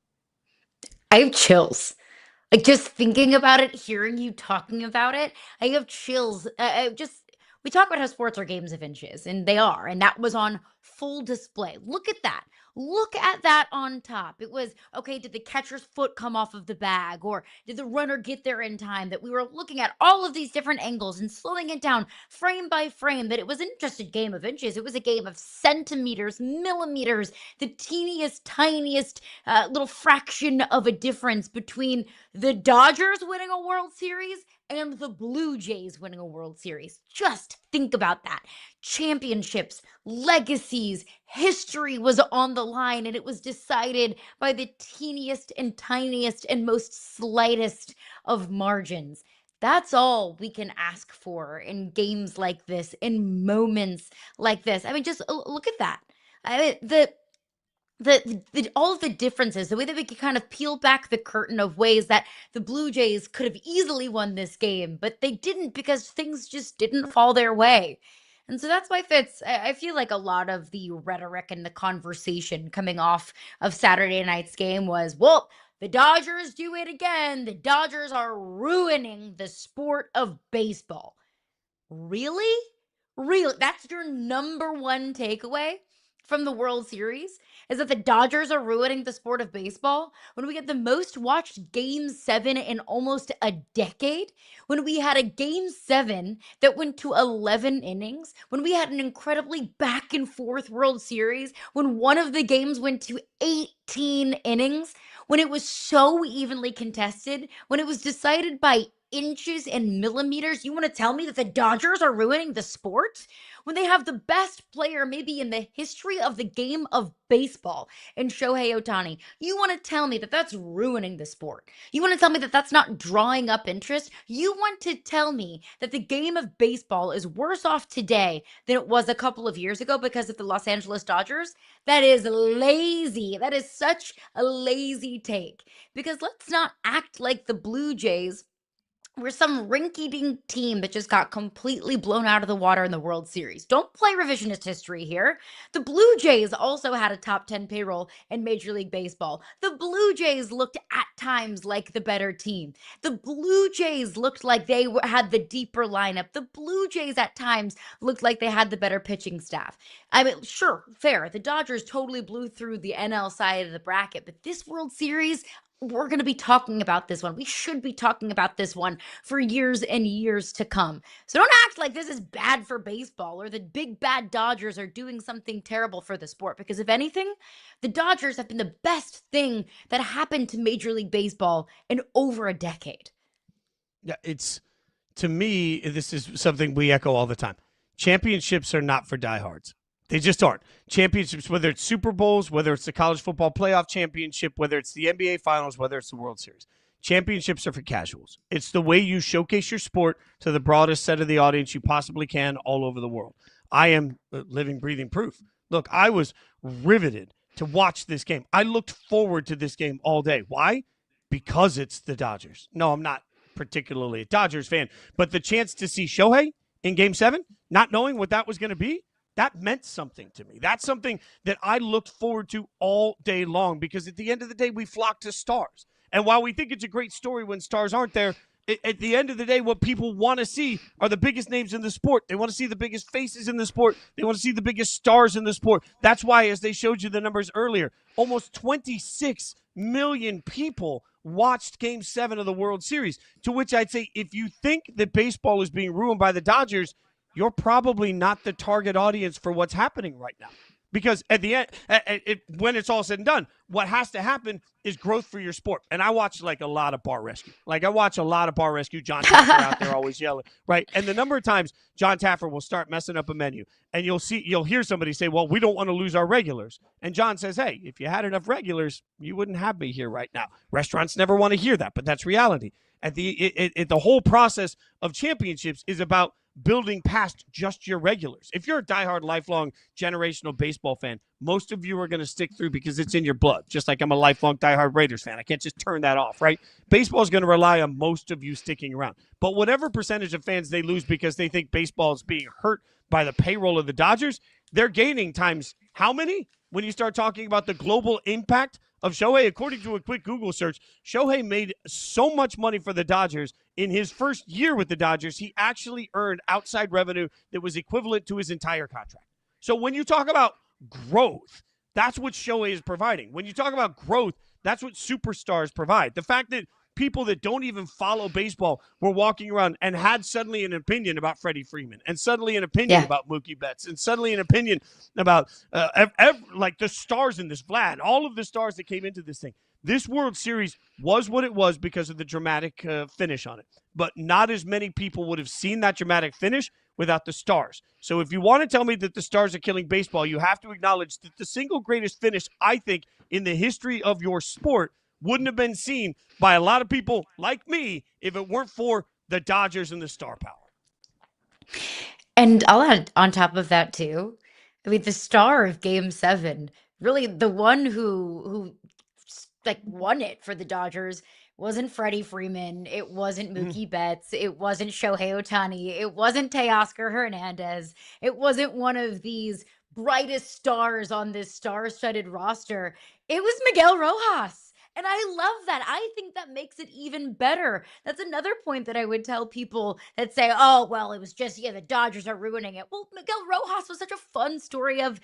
I have chills. Like, just thinking about it, hearing you talking about it, I have chills. We talk about how sports are games of inches, and they are, and that was on full display. Look at that. Look at that on top. It was, okay, did the catcher's foot come off of the bag, or did the runner get there in time? That we were looking at all of these different angles and slowing it down frame by frame, that it wasn't just a game of inches. It was a game of centimeters, millimeters, the teeniest, tiniest little fraction of a difference between the Dodgers winning a World Series and the Blue Jays winning a World Series. Just think about that. Championships, legacies, history was on the line, and it was decided by the teeniest and tiniest and most slightest of margins. That's all we can ask for in games like this, in moments like this. I mean, just look at that. I mean, all of the differences, the way that we could kind of peel back the curtain of ways that the Blue Jays could have easily won this game, but they didn't because things just didn't fall their way. And so that's why, Fitz, I feel like a lot of the rhetoric and the conversation coming off of Saturday night's game was, well, the Dodgers do it again. The Dodgers are ruining the sport of baseball. Really? Really? That's your number one takeaway from the World Series? Is that the Dodgers are ruining the sport of baseball? When we get the most watched Game 7 in almost a decade? When we had a Game 7 that went to 11 innings? When we had an incredibly back and forth World Series? When one of the games went to 18 innings? When it was so evenly contested? When it was decided by inches and millimeters? You want to tell me that the Dodgers are ruining the sport? When they have the best player maybe in the history of the game of baseball in Shohei Ohtani, you want to tell me that that's ruining the sport? You want to tell me that that's not drawing up interest? You want to tell me that the game of baseball is worse off today than it was a couple of years ago because of the Los Angeles Dodgers? That is lazy. That is such a lazy take. Because let's not act like the Blue Jays we're some rinky-dink team that just got completely blown out of the water in the World Series. Don't play revisionist history here. The Blue Jays also had a top 10 payroll in Major League Baseball. The Blue Jays looked at times like the better team. The Blue Jays looked like they had the deeper lineup. The Blue Jays at times looked like they had the better pitching staff. I mean, sure, fair. The Dodgers totally blew through the NL side of the bracket, but this World Series, we're going to be talking about this one. We should be talking about this one for years and years to come. So don't act like this is bad for baseball or the big bad Dodgers are doing something terrible for the sport. Because if anything, the Dodgers have been the best thing that happened to Major League Baseball in over a decade. Yeah, to me, this is something we echo all the time. Championships are not for diehards. They just aren't. Championships, whether it's Super Bowls, whether it's the college football playoff championship, whether it's the NBA finals, whether it's the World Series. Championships are for casuals. It's the way you showcase your sport to the broadest set of the audience you possibly can all over the world. I am living, breathing proof. Look, I was riveted to watch this game. I looked forward to this game all day. Why? Because it's the Dodgers. No, I'm not particularly a Dodgers fan, but the chance to see Shohei in Game 7, not knowing what that was going to be, that meant something to me. That's something that I looked forward to all day long because at the end of the day, we flock to stars. And while we think it's a great story when stars aren't there, at the end of the day, what people want to see are the biggest names in the sport. They want to see the biggest faces in the sport. They want to see the biggest stars in the sport. That's why, as they showed you the numbers earlier, almost 26 million people watched Game 7 of the World Series, to which I'd say if you think that baseball is being ruined by the Dodgers, you're probably not the target audience for what's happening right now. Because at the end, when it's all said and done, what has to happen is growth for your sport. And I watch like a lot of bar rescue. Like I watch a lot of bar rescue. John Taffer out there always yelling, right? And the number of times John Taffer will start messing up a menu, and you'll hear somebody say, "Well, we don't want to lose our regulars." And John says, "Hey, if you had enough regulars, you wouldn't have me here right now." Restaurants never want to hear that, but that's reality. The whole process of championships is about building past just your regulars. If you're a diehard, lifelong, generational baseball fan, most of you are going to stick through because it's in your blood, just like I'm a lifelong, diehard Raiders fan. I can't just turn that off, right? Baseball is going to rely on most of you sticking around. But whatever percentage of fans they lose because they think baseball is being hurt by the payroll of the Dodgers, they're gaining times how many? When you start talking about the global impact of Shohei, according to a quick Google search, Shohei made so much money for the Dodgers in his first year with the Dodgers, he actually earned outside revenue that was equivalent to his entire contract. So when you talk about growth, that's what Shohei is providing. When you talk about growth, that's what superstars provide. The fact that people that don't even follow baseball were walking around and had suddenly an opinion about Freddie Freeman, and suddenly an opinion about Mookie Betts, and suddenly an opinion about like the stars in this, Vlad, all of the stars that came into this thing. This World Series was what it was because of the dramatic finish on it. But not as many people would have seen that dramatic finish without the stars. So if you want to tell me that the stars are killing baseball, you have to acknowledge that the single greatest finish, I think, in the history of your sport wouldn't have been seen by a lot of people like me if it weren't for the Dodgers and the star power. And I'll add on top of that too. I mean, the star of Game 7, really the one who like won it for the Dodgers wasn't Freddie Freeman. It wasn't Mookie Betts. It wasn't Shohei Ohtani. It wasn't Teoscar Hernandez. It wasn't one of these brightest stars on this star-studded roster. It was Miguel Rojas. And I love that. I think that makes it even better. That's another point that I would tell people that say, oh, well, it was just, the Dodgers are ruining it. Well, Miguel Rojas was such a fun story of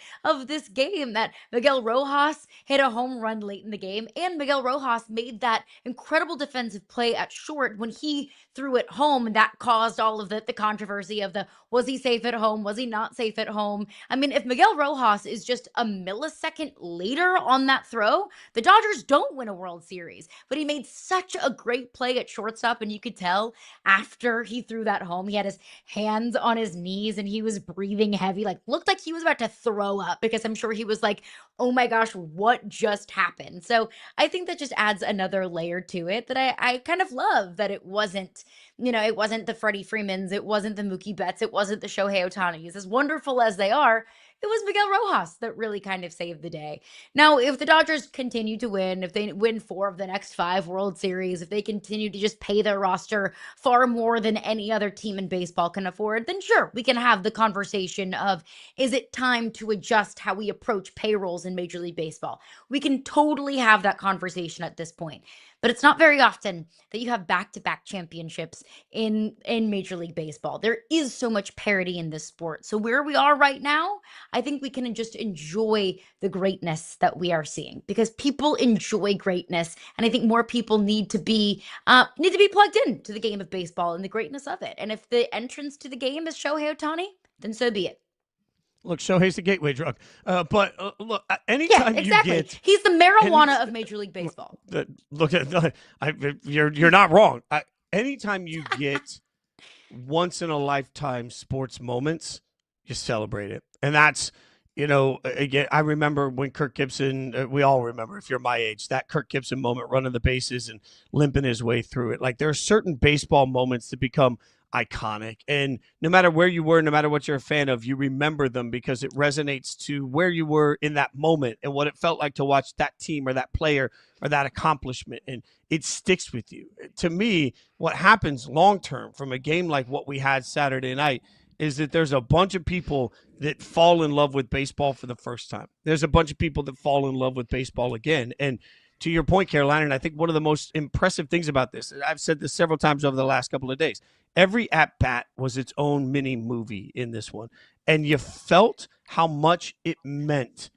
this game, that Miguel Rojas hit a home run late in the game, and Miguel Rojas made that incredible defensive play at short when he threw it home, and that caused all of the controversy of was he safe at home? Was he not safe at home? I mean, if Miguel Rojas is just a millisecond later on that throw, the Dodgers don't win a World Series. But he made such a great play at shortstop, and you could tell after he threw that home, he had his hands on his knees and he was breathing heavy, like looked like he was about to throw up, because I'm sure he was like, oh my gosh, what just happened? So I think that just adds another layer to it that I kind of love, that it wasn't, it wasn't the Freddie Freemans, it wasn't the Mookie Betts, it wasn't the Shohei Ohtanis. As wonderful as they are, it was Miguel Rojas that really kind of saved the day. Now, if the Dodgers continue to win, if they win 4 of the next 5 World Series, if they continue to just pay their roster far more than any other team in baseball can afford, then sure, we can have the conversation of, is it time to adjust how we approach payrolls in Major League Baseball? We can totally have that conversation at this point. But it's not very often that you have back-to-back championships in Major League Baseball. There is so much parity in this sport. So where we are right now, I think we can just enjoy the greatness that we are seeing, because people enjoy greatness, and I think more people need to be plugged in to the game of baseball and the greatness of it. And if the entrance to the game is Shohei Ohtani, then so be it. Look, Shohei's the gateway drug. But look, anytime exactly. you get... He's the marijuana of Major League Baseball. Look, you're not wrong. Anytime you get once-in-a-lifetime sports moments, you celebrate it. And that's, again, I remember when Kirk Gibson, we all remember, if you're my age, that Kirk Gibson moment running the bases and limping his way through it. Like, there are certain baseball moments that become iconic, and no matter where you were, no matter what you're a fan of, you remember them because it resonates to where you were in that moment and what it felt like to watch that team or that player or that accomplishment, and it sticks with you. To me, what happens long term from a game like what we had Saturday night is that there's a bunch of people that fall in love with baseball for the first time. There's a bunch of people that fall in love with baseball again. And to your point, Carolina, and I think one of the most impressive things about this, I've said this several times over the last couple of days, every at-bat was its own mini movie in this one. And you felt how much it meant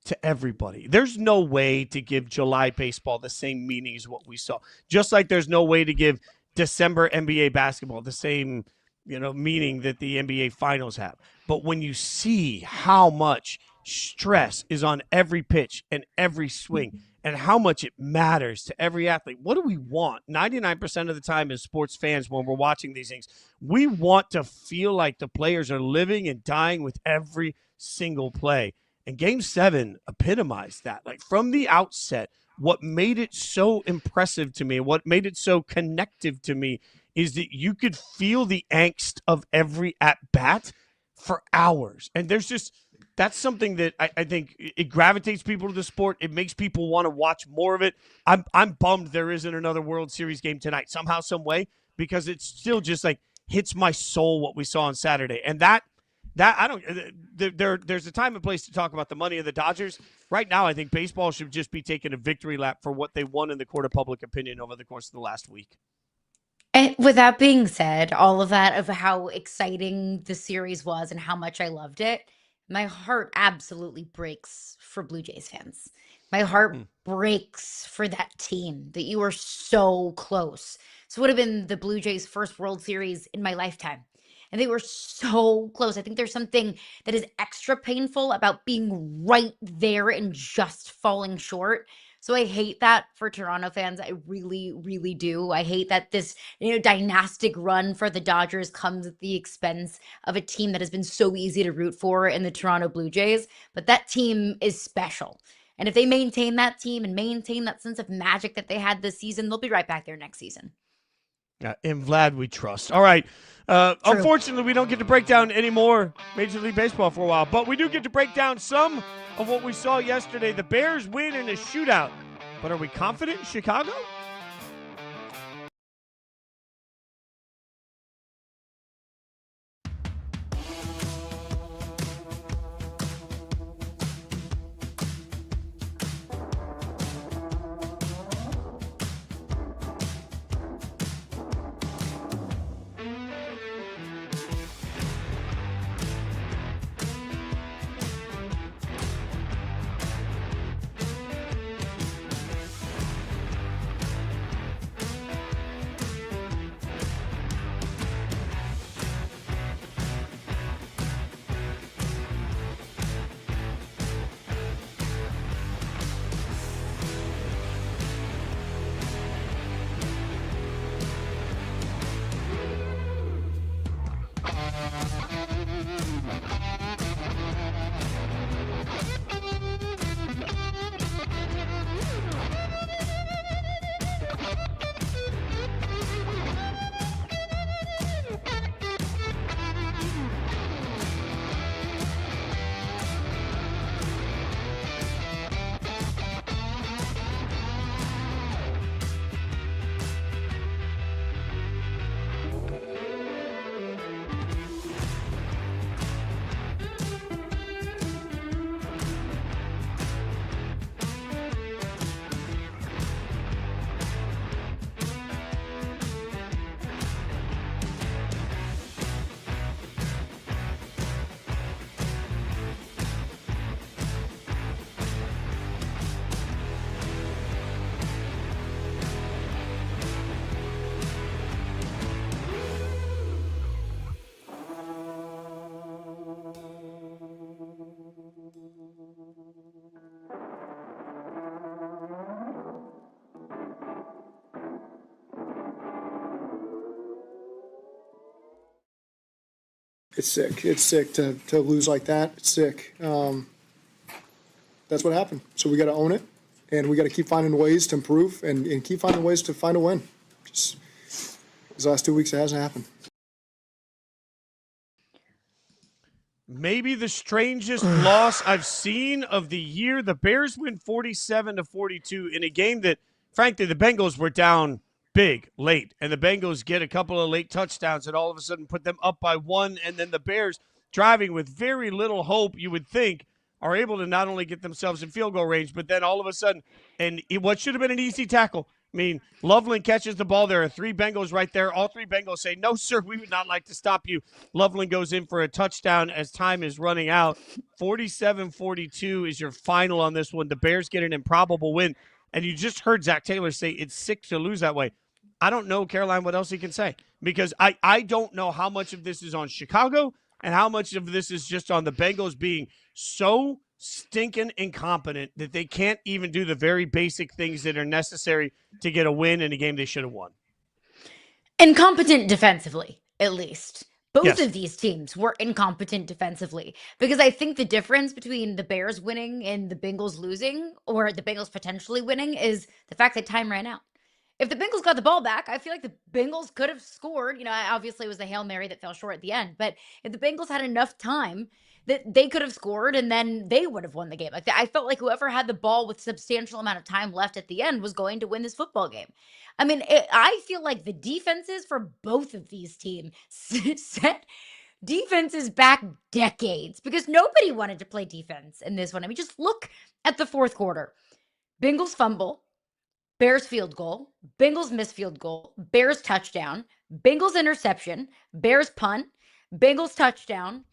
to everybody. There's no way to give July baseball the same meaning as what we saw. Just like there's no way to give December NBA basketball the same, meaning that the NBA finals have. But when you see how much stress is on every pitch and every swing and how much it matters to every athlete. What do we want? 99% of the time as sports fans when we're watching these things, we want to feel like the players are living and dying with every single play. And Game 7 epitomized that. Like from the outset, what made it so impressive to me, what made it so connective to me is that you could feel the angst of every at-bat for hours. And that's something that I think it gravitates people to the sport. It makes people want to watch more of it. I'm bummed there isn't another World Series game tonight, somehow, some way, because it's still just like hits my soul what we saw on Saturday. And that I don't there's a time and place to talk about the money of the Dodgers. Right now, I think baseball should just be taking a victory lap for what they won in the court of public opinion over the course of the last week. And with that being said, all of that of how exciting the series was and how much I loved it, my heart absolutely breaks for Blue Jays fans. My heart breaks for that team that you were so close. So it would have been the Blue Jays' first World Series in my lifetime. And they were so close. I think there's something that is extra painful about being right there and just falling short. So I hate that for Toronto fans. I really, really do. I hate that this, dynastic run for the Dodgers comes at the expense of a team that has been so easy to root for in the Toronto Blue Jays. But that team is special. And if they maintain that team and maintain that sense of magic that they had this season, they'll be right back there next season. In Vlad, we trust. All right. Unfortunately, we don't get to break down any more Major League Baseball for a while, but we do get to break down some of what we saw yesterday. The Bears win in a shootout. But are we confident in Chicago? It's sick. It's sick to lose like that. It's sick. That's what happened. So we got to own it, and we got to keep finding ways to improve and keep finding ways to find a win. Just these last 2 weeks, it hasn't happened. Maybe the strangest loss I've seen of the year. The Bears win 47-42 in a game that, frankly, the Bengals were down big late, and the Bengals get a couple of late touchdowns that all of a sudden put them up by one, and then the Bears, driving with very little hope, you would think, are able to not only get themselves in field goal range, but then all of a sudden, what should have been an easy tackle. I mean, Loveland catches the ball. There are three Bengals right there. All three Bengals say, "No, sir, we would not like to stop you." Loveland goes in for a touchdown as time is running out. 47-42 is your final on this one. The Bears get an improbable win. And you just heard Zach Taylor say it's sick to lose that way. I don't know, Caroline, what else he can say. Because I don't know how much of this is on Chicago and how much of this is just on the Bengals being so stinking incompetent that they can't even do the very basic things that are necessary to get a win in a game they should have won. Incompetent defensively, at least. Both Yes. of these teams were incompetent defensively, because I think the difference between the Bears winning and the Bengals losing, or the Bengals potentially winning, is the fact that time ran out. If the Bengals got the ball back, I feel like the Bengals could have scored. Obviously it was the Hail Mary that fell short at the end, but if the Bengals had enough time, that they could have scored and then they would have won the game. Like, I felt like whoever had the ball with substantial amount of time left at the end was going to win this football game. I mean, I feel like the defenses for both of these teams set defenses back decades, because nobody wanted to play defense in this one. I mean, just look at the fourth quarter. Bengals fumble, Bears field goal, Bengals miss field goal, Bears touchdown, Bengals interception, Bears punt, Bengals touchdown,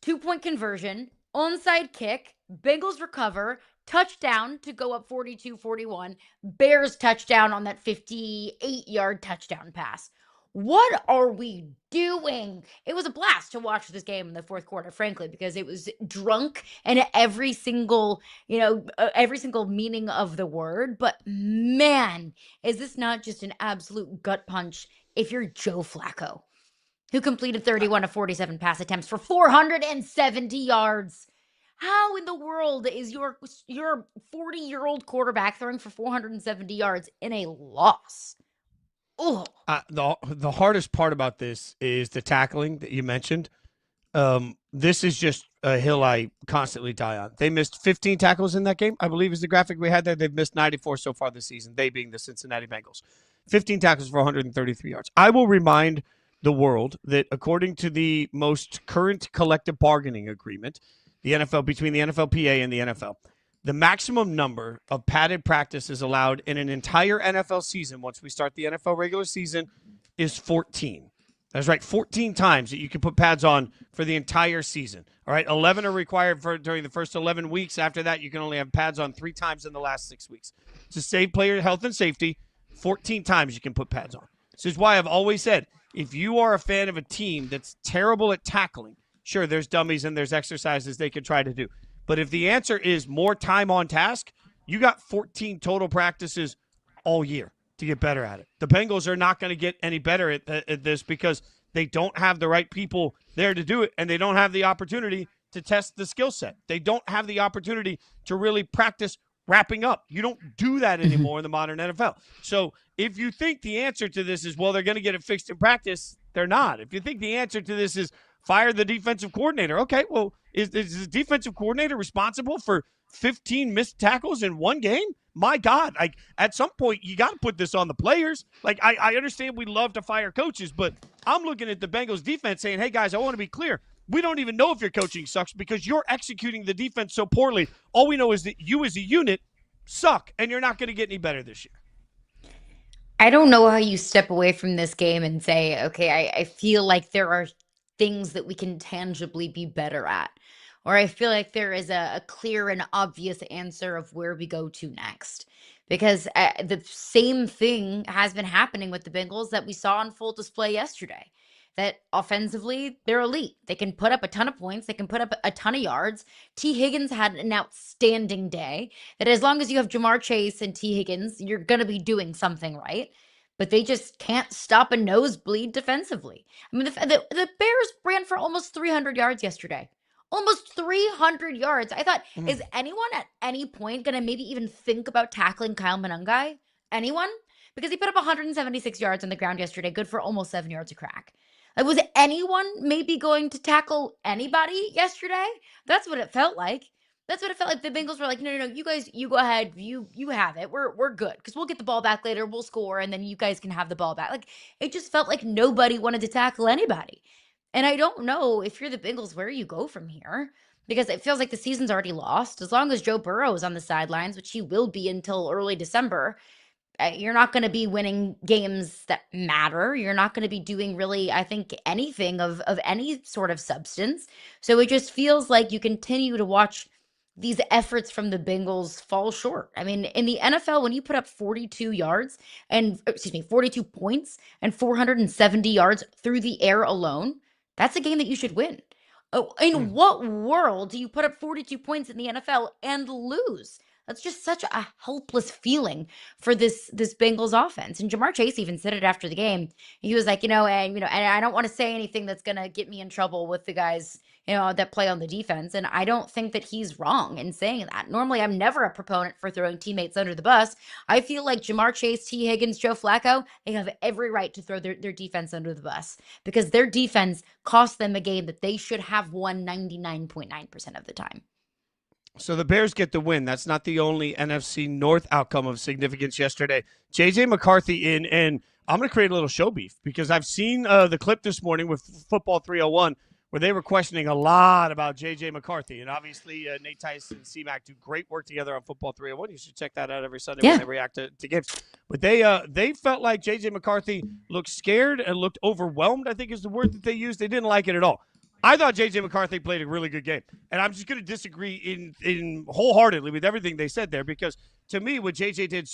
2-point conversion, onside kick, Bengals recover, touchdown to go up 42-41, Bears touchdown on that 58-yard touchdown pass. What are we doing? It was a blast to watch this game in the fourth quarter, frankly, because it was drunk in every single meaning of the word. But man, is this not just an absolute gut punch if you're Joe Flacco, who completed 31 of 47 pass attempts for 470 yards. How in the world is your 40-year-old quarterback throwing for 470 yards in a loss? Oh, the hardest part about this is the tackling that you mentioned. This is just a hill I constantly die on. They missed 15 tackles in that game, I believe is the graphic we had there. They've missed 94 so far this season, they being the Cincinnati Bengals. 15 tackles for 133 yards. I will remind the world that according to the most current collective bargaining agreement, the NFL, between the NFLPA and the NFL, the maximum number of padded practices allowed in an entire NFL season, once we start the NFL regular season, is 14. That's right, 14 times that you can put pads on for the entire season. All right, 11 are required during the first 11 weeks. After that, you can only have pads on 3 times in the last 6 weeks. To save player health and safety, 14 times you can put pads on. This is why I've always said, if you are a fan of a team that's terrible at tackling, sure, there's dummies and there's exercises they could try to do. But if the answer is more time on task, you got 14 total practices all year to get better at it. The Bengals are not going to get any better at this because they don't have the right people there to do it, and they don't have the opportunity to test the skill set. They don't have the opportunity to really practice wrapping up. You don't do that anymore in the modern NFL. So if you think the answer to this is, well, they're going to get it fixed in practice, they're not. If you think the answer to this is fire the defensive coordinator, okay, well, is the defensive coordinator responsible for 15 missed tackles in one game? My God, like, at some point, you got to put this on the players. Like, I understand we love to fire coaches, but I'm looking at the Bengals defense saying, hey, guys, I want to be clear. We don't even know if your coaching sucks because you're executing the defense so poorly. All we know is that you as a unit suck, and you're not going to get any better this year. I don't know how you step away from this game and say, okay, I feel like there are things that we can tangibly be better at. Or I feel like there is a clear and obvious answer of where we go to next. Because the same thing has been happening with the Bengals that we saw on full display yesterday. That offensively, they're elite. They can put up a ton of points. They can put up a ton of yards. T. Higgins had an outstanding day. That as long as you have Jamar Chase and T. Higgins, you're going to be doing something right. But they just can't stop a nosebleed defensively. I mean, the Bears ran for almost 300 yards yesterday. Almost 300 yards. I thought, is anyone at any point going to maybe even think about tackling Kyle Monangai? Anyone? Because he put up 176 yards on the ground yesterday, good for almost 7 yards a crack. Like, was anyone maybe going to tackle anybody yesterday? That's what it felt like. That's what it felt like. The Bengals were like, no, you guys, you go ahead. You have it. We're good because we'll get the ball back later. We'll score, and then you guys can have the ball back. Like, it just felt like nobody wanted to tackle anybody. And I don't know if you're the Bengals where you go from here, because it feels like the season's already lost. As long as Joe Burrow is on the sidelines, which he will be until early December, you're not going to be winning games that matter. You're not going to be doing really, I think, anything of any sort of substance. So it just feels like you continue to watch these efforts from the Bengals fall short. I mean, in the NFL, when you put up 42 points and 470 yards through the air alone, that's a game that you should win. Oh, in what world do you put up 42 points in the NFL and lose? That's just such a helpless feeling for this Bengals offense. And Jamar Chase even said it after the game. He was like, and I don't want to say anything that's gonna get me in trouble with the guys, that play on the defense. And I don't think that he's wrong in saying that. Normally, I'm never a proponent for throwing teammates under the bus. I feel like Jamar Chase, T. Higgins, Joe Flacco, they have every right to throw their defense under the bus because their defense cost them a game that they should have won 99.9% of the time. So the Bears get the win. That's not the only NFC North outcome of significance yesterday. J.J. McCarthy in, and I'm going to create a little show beef because I've seen the clip this morning with Football 301 where they were questioning a lot about J.J. McCarthy. And obviously, Nate Tice and C-Mac do great work together on Football 301. You should check that out every Sunday when they react to games. But they felt like J.J. McCarthy looked scared and looked overwhelmed, I think is the word that they used. They didn't like it at all. I thought J.J. McCarthy played a really good game. And I'm just going to disagree in wholeheartedly with everything they said there because to me, what J.J. did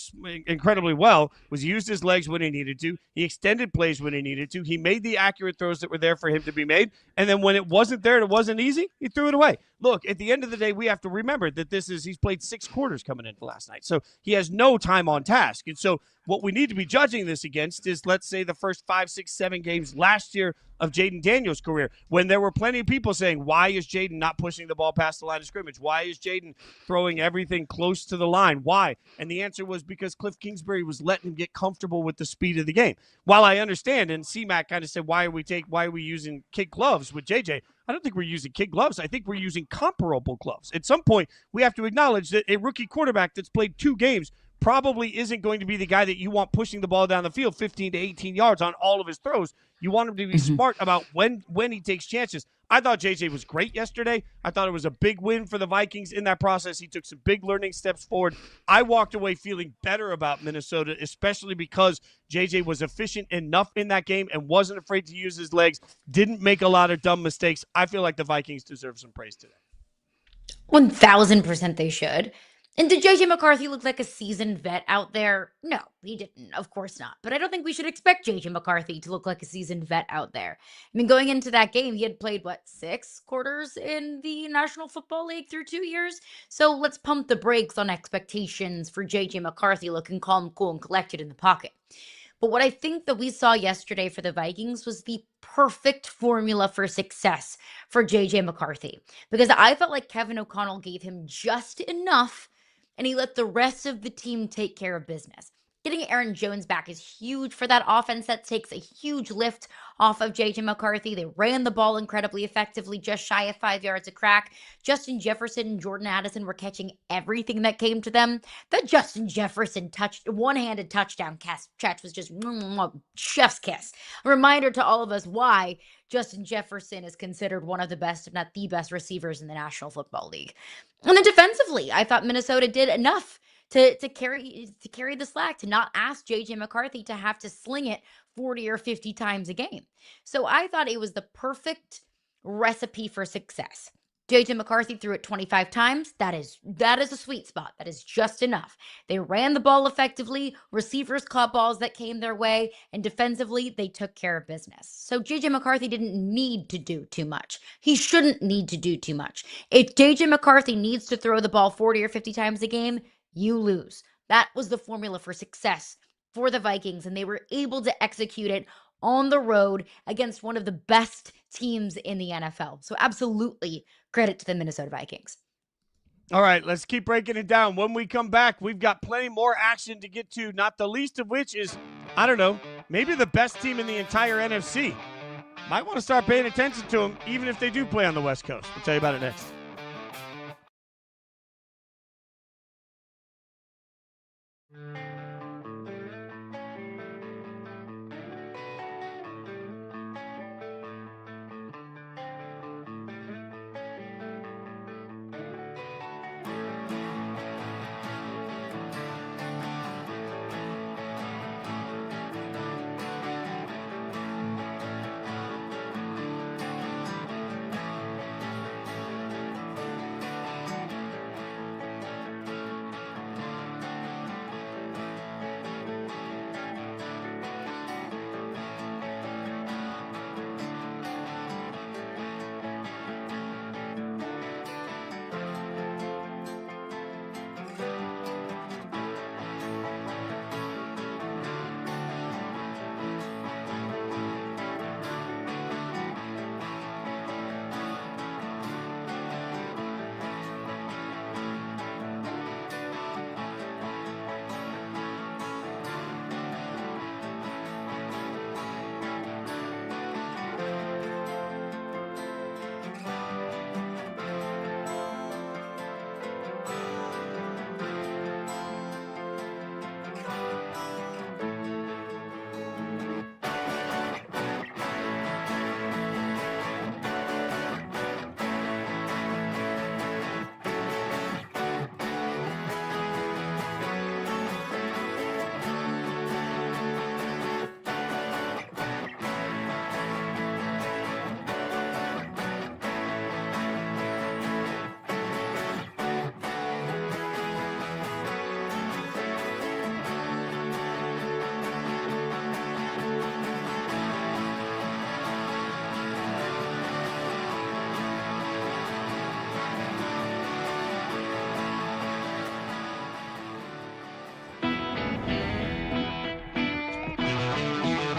incredibly well was he used his legs when he needed to. He extended plays when he needed to. He made the accurate throws that were there for him to be made. And then when it wasn't there and it wasn't easy, he threw it away. Look, at the end of the day, we have to remember that he's played 6 quarters coming into last night. So he has no time on task. And so what we need to be judging this against is, let's say, the first 5, 6, 7 games last year of Jayden Daniels' career, when there were plenty of people saying, why is Jayden not pushing the ball past the line of scrimmage? Why is Jayden throwing everything close to the line? Why? And the answer was because Cliff Kingsbury was letting him get comfortable with the speed of the game. While I understand, and C-Mac kind of said, why are we using kid gloves with JJ? I don't think we're using kid gloves. I think we're using comparable gloves. At some point, we have to acknowledge that a rookie quarterback that's played 2 games probably isn't going to be the guy that you want pushing the ball down the field 15 to 18 yards on all of his throws. You want him to be smart about when he takes chances. I thought JJ was great yesterday. I thought it was a big win for the Vikings in that process. He took some big learning steps forward. I walked away feeling better about Minnesota, especially because JJ was efficient enough in that game and wasn't afraid to use his legs, didn't make a lot of dumb mistakes. I feel like the Vikings deserve some praise today. 1000% they should. And did J.J. McCarthy look like a seasoned vet out there? No, he didn't. Of course not. But I don't think we should expect J.J. McCarthy to look like a seasoned vet out there. I mean, going into that game, he had played, 6 quarters in the National Football League through 2 years? So let's pump the brakes on expectations for J.J. McCarthy looking calm, cool, and collected in the pocket. But what I think that we saw yesterday for the Vikings was the perfect formula for success for J.J. McCarthy. Because I felt like Kevin O'Connell gave him just enough and he let the rest of the team take care of business. Getting Aaron Jones back is huge for that offense. That takes a huge lift off of J.J. McCarthy. They ran the ball incredibly effectively, just shy of 5 yards a crack. Justin Jefferson and Jordan Addison were catching everything that came to them. That Justin Jefferson one-handed touchdown catch was just chef's kiss. A reminder to all of us why Justin Jefferson is considered one of the best, if not the best, receivers in the National Football League. And then defensively, I thought Minnesota did enough to carry the slack, to not ask J.J. McCarthy to have to sling it 40 or 50 times a game. So I thought it was the perfect recipe for success. J.J. McCarthy threw it 25 times. That is a sweet spot. That is just enough. They ran the ball effectively. Receivers caught balls that came their way. And defensively, they took care of business. So J.J. McCarthy didn't need to do too much. He shouldn't need to do too much. If J.J. McCarthy needs to throw the ball 40 or 50 times a game, you lose. That was the formula for success for the Vikings, and they were able to execute it on the road against one of the best teams in the NFL. So absolutely credit to the Minnesota Vikings. All right, let's keep breaking it down. When we come back, we've got plenty more action to get to, not the least of which is, I don't know, maybe the best team in the entire NFC. Might want to start paying attention to them, even if they do play on the West Coast. We'll tell you about it next.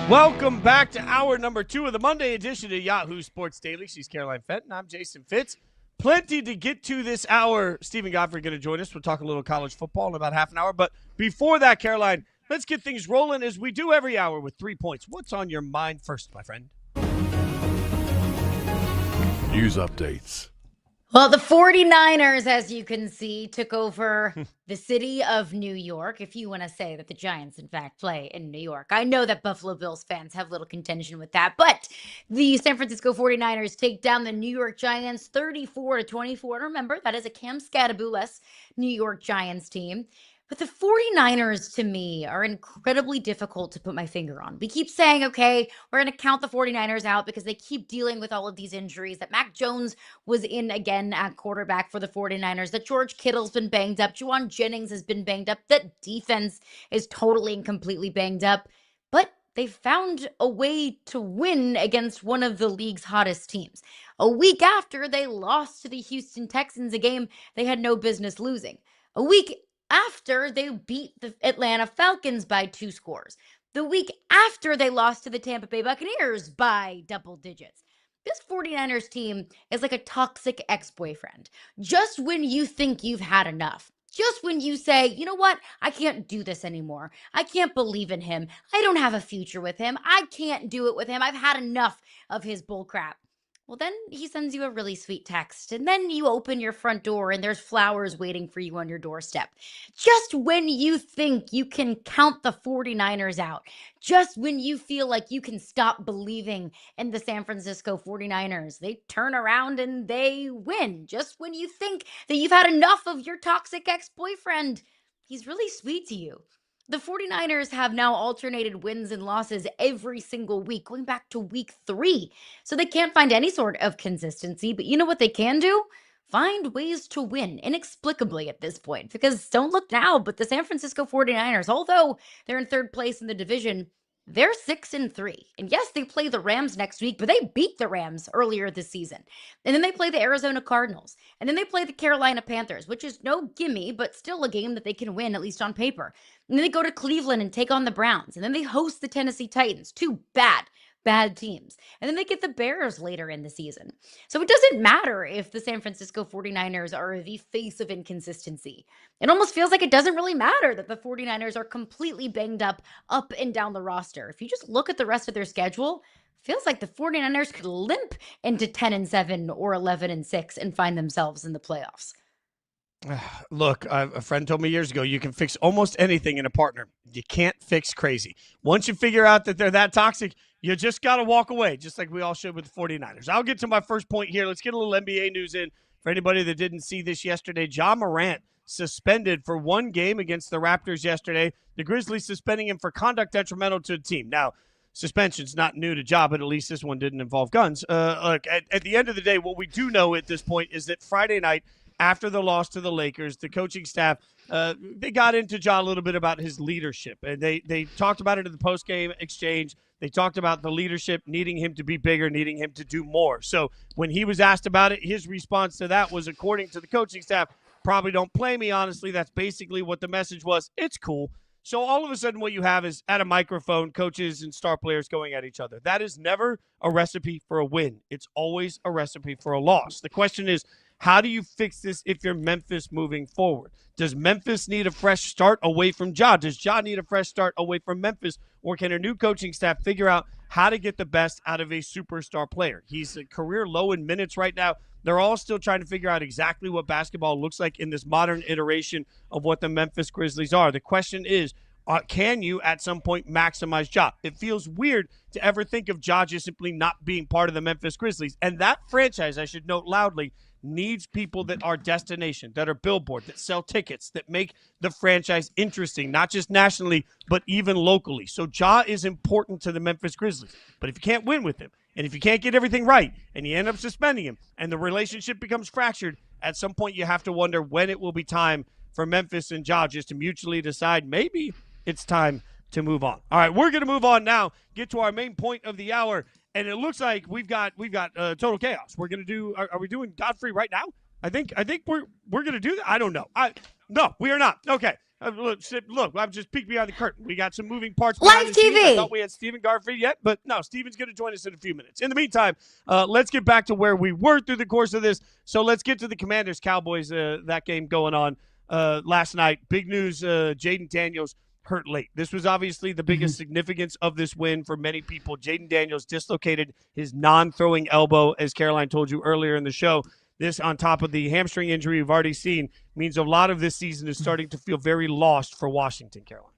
Welcome back to hour number 2 of the Monday edition of Yahoo Sports Daily. She's Caroline Fenton. I'm Jason Fitz. Plenty to get to this hour. Stephen Godfrey going to join us. We'll talk a little college football in about half an hour. But before that, Caroline, let's get things rolling as we do every hour with 3 points. What's on your mind first, my friend? News updates. Well, the 49ers, as you can see, took over the city of New York, if you want to say that the Giants, in fact, play in New York. I know that Buffalo Bills fans have little contention with that, but the San Francisco 49ers take down the New York Giants 34-24. And remember, that is a Cam Scattaboo-less New York Giants team. But the 49ers, to me, are incredibly difficult to put my finger on. We keep saying, okay, we're going to count the 49ers out because they keep dealing with all of these injuries, that Mac Jones was in again at quarterback for the 49ers, that George Kittle's been banged up, Juwan Jennings has been banged up, that defense is totally and completely banged up. But they found a way to win against one of the league's hottest teams. A week after they lost to the Houston Texans, a game they had no business losing. A week after they beat the Atlanta Falcons by 2 scores. The week after they lost to the Tampa Bay Buccaneers by double digits. This 49ers team is like a toxic ex-boyfriend. Just when you think you've had enough, just when you say, you know what, I can't do this anymore. I can't believe in him. I don't have a future with him. I can't do it with him. I've had enough of his bullcrap. Well, then he sends you a really sweet text, and then you open your front door and there's flowers waiting for you on your doorstep. Just when you think you can count the 49ers out, just when you feel like you can stop believing in the San Francisco 49ers, they turn around and they win. Just when you think that you've had enough of your toxic ex-boyfriend, he's really sweet to you. The 49ers have now alternated wins and losses every single week, going back to week 3. So they can't find any sort of consistency, but you know what they can do? Find ways to win inexplicably at this point. Because don't look now, but the San Francisco 49ers, although they're in 3rd place in the division, they're 6-3. And yes, they play the Rams next week, but they beat the Rams earlier this season. And then they play the Arizona Cardinals. And then they play the Carolina Panthers, which is no gimme, but still a game that they can win, at least on paper. And then they go to Cleveland and take on the Browns. And then they host the Tennessee Titans. 2 bad teams. And then they get the Bears later in the season. So it doesn't matter if the San Francisco 49ers are the face of inconsistency. It almost feels like it doesn't really matter that the 49ers are completely banged up and down the roster. If you just look at the rest of their schedule, it feels like the 49ers could limp into 10-7 or 11-6 and find themselves in the playoffs. Look, a friend told me years ago, you can fix almost anything in a partner. You can't fix crazy. Once you figure out that they're that toxic, you just got to walk away, just like we all should with the 49ers. I'll get to my first point here. Let's get a little NBA news in. For anybody that didn't see this yesterday, Ja Morant suspended for 1 game against the Raptors yesterday. The Grizzlies suspending him for conduct detrimental to the team. Now, suspension's not new to Ja, but at least this one didn't involve guns. Look, at the end of the day, what we do know at this point is that Friday night, after the loss to the Lakers, the coaching staff, they got into Ja a little bit about his leadership. And they talked about it in the post-game exchange. They talked about the leadership, needing him to be bigger, needing him to do more. So when he was asked about it, his response to that was, according to the coaching staff, probably don't play me, honestly. That's basically what the message was. It's cool. So all of a sudden what you have is, at a microphone, coaches and star players going at each other. That is never a recipe for a win. It's always a recipe for a loss. The question is, how do you fix this if you're Memphis moving forward? Does Memphis need a fresh start away from Ja? Does Ja need a fresh start away from Memphis? Or can a new coaching staff figure out how to get the best out of a superstar player? He's a career low in minutes right now. They're all still trying to figure out exactly what basketball looks like in this modern iteration of what the Memphis Grizzlies are. The question is, can you at some point maximize Ja? It feels weird to ever think of Ja just simply not being part of the Memphis Grizzlies. And that franchise, I should note loudly, needs people that are destination, that are billboard, that sell tickets, that make the franchise interesting, not just nationally, but even locally. So Ja is important to the Memphis Grizzlies. But if you can't win with him, and if you can't get everything right, and you end up suspending him, and the relationship becomes fractured, at some point you have to wonder when it will be time for Memphis and Ja just to mutually decide maybe it's time to move on. All right, we're going to move on now, get to our main point of the hour. And it looks like we've got total chaos. We're gonna do. Are we doing Godfrey right now? I think we're gonna do that. I don't know. No, we are not. Okay. Look, I've just peeked behind the curtain. We got some moving parts behind Live the scenes. I TV. thought we had Stephen Godfrey yet, but no, Stephen's going to join us in a few minutes. In the meantime, let's get back to where we were through the course of this. So let's get to the Commanders-Cowboys, that game going on last night. Big news, Jayden Daniels hurt late. This was obviously the biggest significance of this win for many people. Jayden Daniels dislocated his non-throwing elbow, as Caroline told you earlier in the show. This, on top of the hamstring injury we've already seen, means a lot of this season is starting to feel very lost for Washington, Caroline.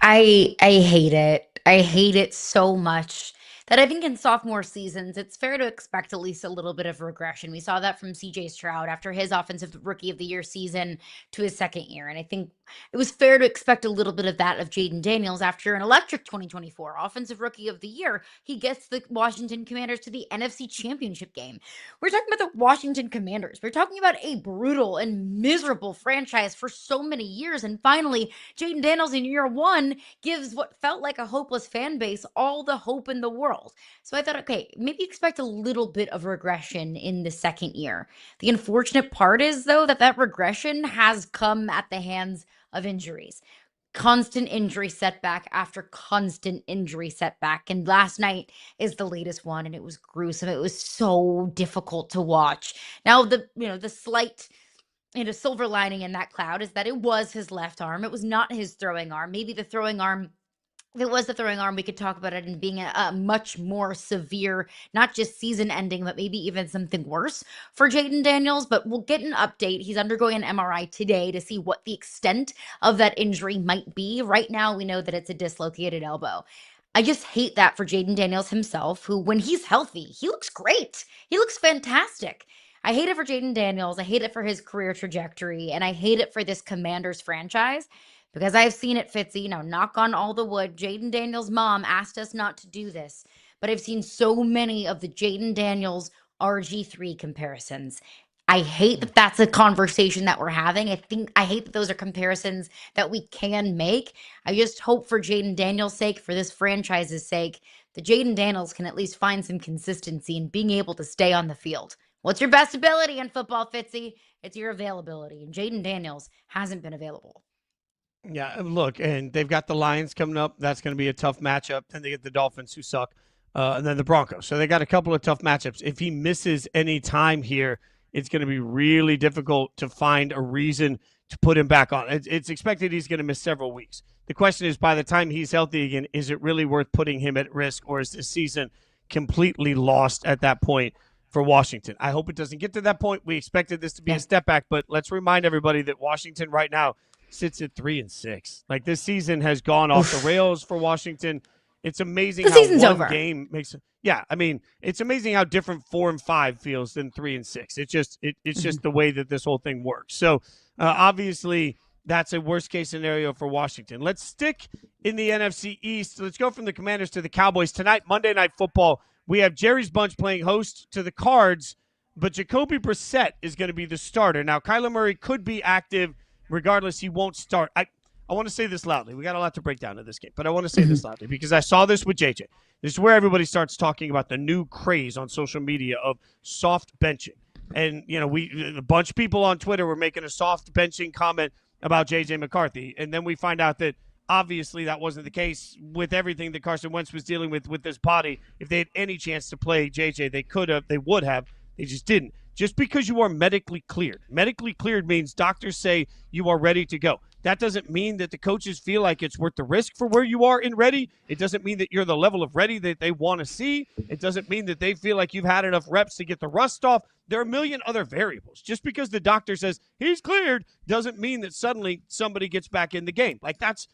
I hate it. I hate it so much that I think in sophomore seasons, it's fair to expect at least a little bit of regression. We saw that from CJ Stroud after his offensive rookie of the year season to his second year. And I think it was fair to expect a little bit of that of Jayden Daniels after an electric 2024 offensive rookie of the year. He gets the Washington Commanders to the NFC Championship game. We're talking about the Washington Commanders. We're talking about a brutal and miserable franchise for so many years. And finally, Jayden Daniels in year one gives what felt like a hopeless fan base all the hope in the world. So I thought, okay, maybe expect a little bit of regression in the second year. The unfortunate part is, though, that regression has come at the hands of injuries. Constant injury setback after constant injury setback. And last night is the latest one, and it was gruesome. It was so difficult to watch. Now, the slight silver lining in that cloud is that it was his left arm. It was not his throwing arm. Maybe the throwing arm, if it was the throwing arm, we could talk about it and being a much more severe, not just season ending, but maybe even something worse for Jayden Daniels. But we'll get an update. He's undergoing an MRI today to see what the extent of that injury might be. Right now, we know that it's a dislocated elbow. I just hate that for Jayden Daniels himself, who, when he's healthy, he looks great. He looks fantastic. I hate it for Jayden Daniels. I hate it for his career trajectory. And I hate it for this Commanders franchise. Because I've seen it, Fitzy, knock on all the wood. Jayden Daniels' mom asked us not to do this. But I've seen so many of the Jayden Daniels RG3 comparisons. I hate that that's a conversation that we're having. I hate that those are comparisons that we can make. I just hope for Jayden Daniels' sake, for this franchise's sake, that Jayden Daniels can at least find some consistency in being able to stay on the field. What's your best ability in football, Fitzy? It's your availability. And Jayden Daniels hasn't been available. Yeah, look, and they've got the Lions coming up. That's going to be a tough matchup. Then they get the Dolphins, who suck, and then the Broncos. So they got a couple of tough matchups. If he misses any time here, it's going to be really difficult to find a reason to put him back on. It's expected he's going to miss several weeks. The question is, by the time he's healthy again, is it really worth putting him at risk, or is this season completely lost at that point for Washington? I hope it doesn't get to that point. We expected this to be a step back, but let's remind everybody that Washington right now sits at 3-6. Like, this season has gone off the rails for Washington. It's amazing how one over. game makes it. Yeah, I mean, it's amazing how different 4-5 feels than 3-6. It's just the way that this whole thing works. So obviously, that's a worst case scenario for Washington. Let's stick in the NFC East. Let's go from the Commanders to the Cowboys tonight. Monday Night Football. We have Jerry's Bunch playing host to the Cards, but Jacoby Brissett is going to be the starter. Now, Kyler Murray could be active. Regardless, he won't start. I want to say this loudly. We got a lot to break down in this game, but I want to say this loudly because I saw this with JJ. This is where everybody starts talking about the new craze on social media of soft benching. And, a bunch of people on Twitter were making a soft benching comment about JJ McCarthy. And then we find out that obviously that wasn't the case with everything that Carson Wentz was dealing with this body. If they had any chance to play JJ, they could have, they would have. They just didn't. Just because you are medically cleared. Medically cleared means doctors say you are ready to go. That doesn't mean that the coaches feel like it's worth the risk for where you are in ready. It doesn't mean that you're the level of ready that they want to see. It doesn't mean that they feel like you've had enough reps to get the rust off. There are a million other variables. Just because the doctor says he's cleared doesn't mean that suddenly somebody gets back in the game. Like, that's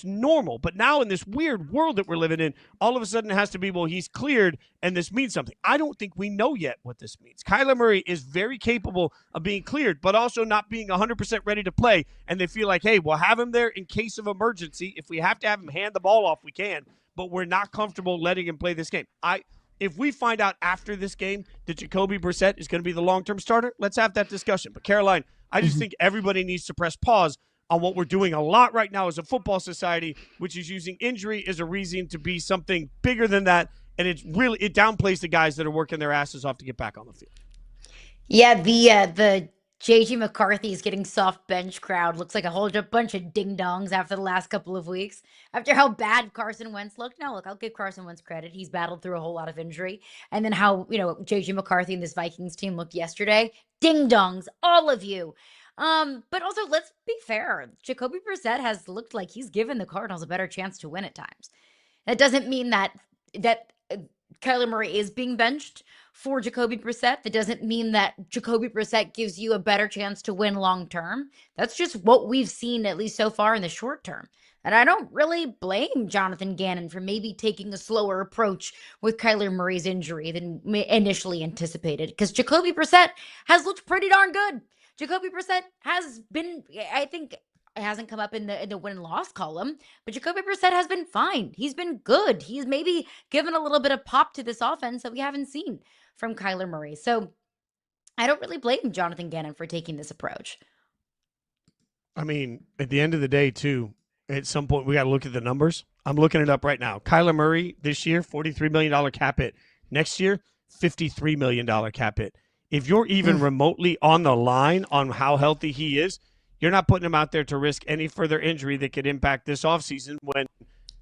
normal. But now in this weird world that we're living in, all of a sudden it has to be, well, he's cleared, and this means something. I don't think we know yet what this means. Kyler Murray is very capable of being cleared, but also not being 100% ready to play. And they feel like, hey, we'll have him there in case of emergency. If we have to have him hand the ball off, we can. But we're not comfortable letting him play this game. If we find out after this game that Jacoby Brissett is going to be the long-term starter, let's have that discussion. But, Caroline, I just think everybody needs to press pause on what we're doing a lot right now as a football society, which is using injury as a reason to be something bigger than that. And it downplays the guys that are working their asses off to get back on the field. Yeah, the JJ McCarthy's getting soft bench crowd. Looks like a whole bunch of ding-dongs after the last couple of weeks. After how bad Carson Wentz looked. Now, look, I'll give Carson Wentz credit. He's battled through a whole lot of injury. And then how, JJ McCarthy and this Vikings team looked yesterday. Ding-dongs, all of you. But also, let's be fair. Jacoby Brissett has looked like he's given the Cardinals a better chance to win at times. That doesn't mean that Kyler Murray is being benched for Jacoby Brissett. That doesn't mean that Jacoby Brissett gives you a better chance to win long term. That's just what we've seen, at least so far in the short term. And I don't really blame Jonathan Gannon for maybe taking a slower approach with Kyler Murray's injury than initially anticipated, because Jacoby Brissett has looked pretty darn good. Jacoby Brissett has been, I think, it hasn't come up in the win and loss column, but Jacoby Brissett has been fine. He's been good. He's maybe given a little bit of pop to this offense that we haven't seen from Kyler Murray. So I don't really blame Jonathan Gannon for taking this approach. I mean, at the end of the day, too, at some point we got to look at the numbers. I'm looking it up right now. Kyler Murray this year, $43 million cap hit. Next year, $53 million cap hit. If you're even remotely on the line on how healthy he is, you're not putting him out there to risk any further injury that could impact this offseason, when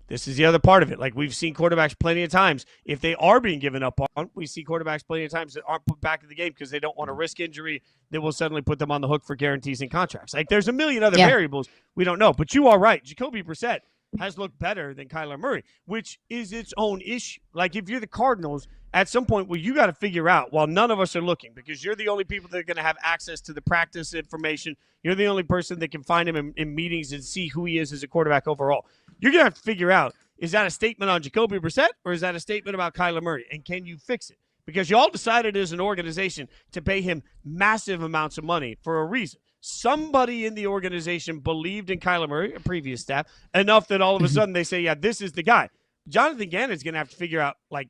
this is the other part of it. Like, we've seen quarterbacks plenty of times, if they are being given up on, we see quarterbacks plenty of times that aren't put back in the game because they don't want to risk injury that will suddenly put them on the hook for guarantees and contracts. Like, there's a million other variables we don't know. But you are right. Jacoby Brissett has looked better than Kyler Murray, which is its own issue. Like, if you're the Cardinals, at some point, well, you got to figure out, while none of us are looking, because you're the only people that are going to have access to the practice information. You're the only person that can find him in meetings and see who he is as a quarterback overall. You're going to have to figure out, is that a statement on Jacoby Brissett, or is that a statement about Kyler Murray? And can you fix it? Because you all decided as an organization to pay him massive amounts of money for a reason. Somebody in the organization believed in Kyler Murray, a previous staff, enough that all of a sudden they say, yeah, this is the guy. Jonathan Gannon's going to have to figure out, like,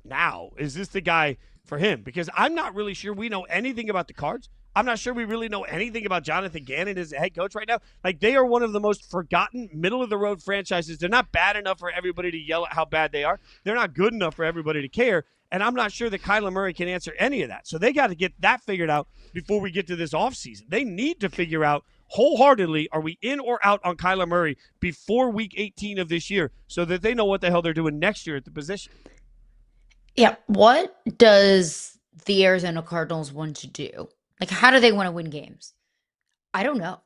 now, is this the guy for him? Because I'm not really sure we know anything about the Cards. I'm not sure we really know anything about Jonathan Gannon as a head coach right now. Like, they are one of the most forgotten, middle-of-the-road franchises. They're not bad enough for everybody to yell at how bad they are. They're not good enough for everybody to care. And I'm not sure that Kyler Murray can answer any of that. So they got to get that figured out before we get to this offseason. They need to figure out wholeheartedly, are we in or out on Kyler Murray before week 18 of this year, so that they know what the hell they're doing next year at the position. Yeah. What does the Arizona Cardinals want to do? Like, how do they want to win games? I don't know.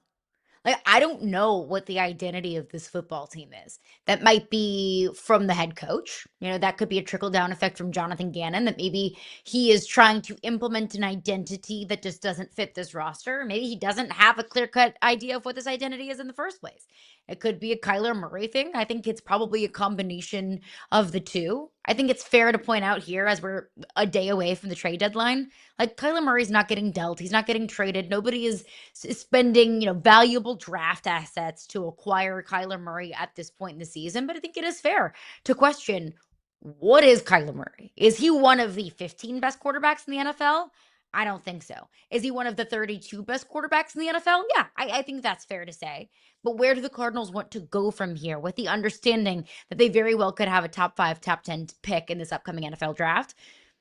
Like, I don't know what the identity of this football team is. That might be from the head coach. That could be a trickle-down effect from Jonathan Gannon, that maybe he is trying to implement an identity that just doesn't fit this roster. Maybe he doesn't have a clear-cut idea of what this identity is in the first place. It could be a Kyler Murray thing. I think it's probably a combination of the two. I think it's fair to point out here, as we're a day away from the trade deadline, like, Kyler Murray's not getting dealt. He's not getting traded. Nobody is spending, valuable draft assets to acquire Kyler Murray at this point in the season. But I think it is fair to question, what is Kyler Murray? Is he one of the 15 best quarterbacks in the NFL? I don't think so. Is he one of the 32 best quarterbacks in the NFL? Yeah, I think that's fair to say. But where do the Cardinals want to go from here, with the understanding that they very well could have a top 5, top 10 pick in this upcoming NFL draft?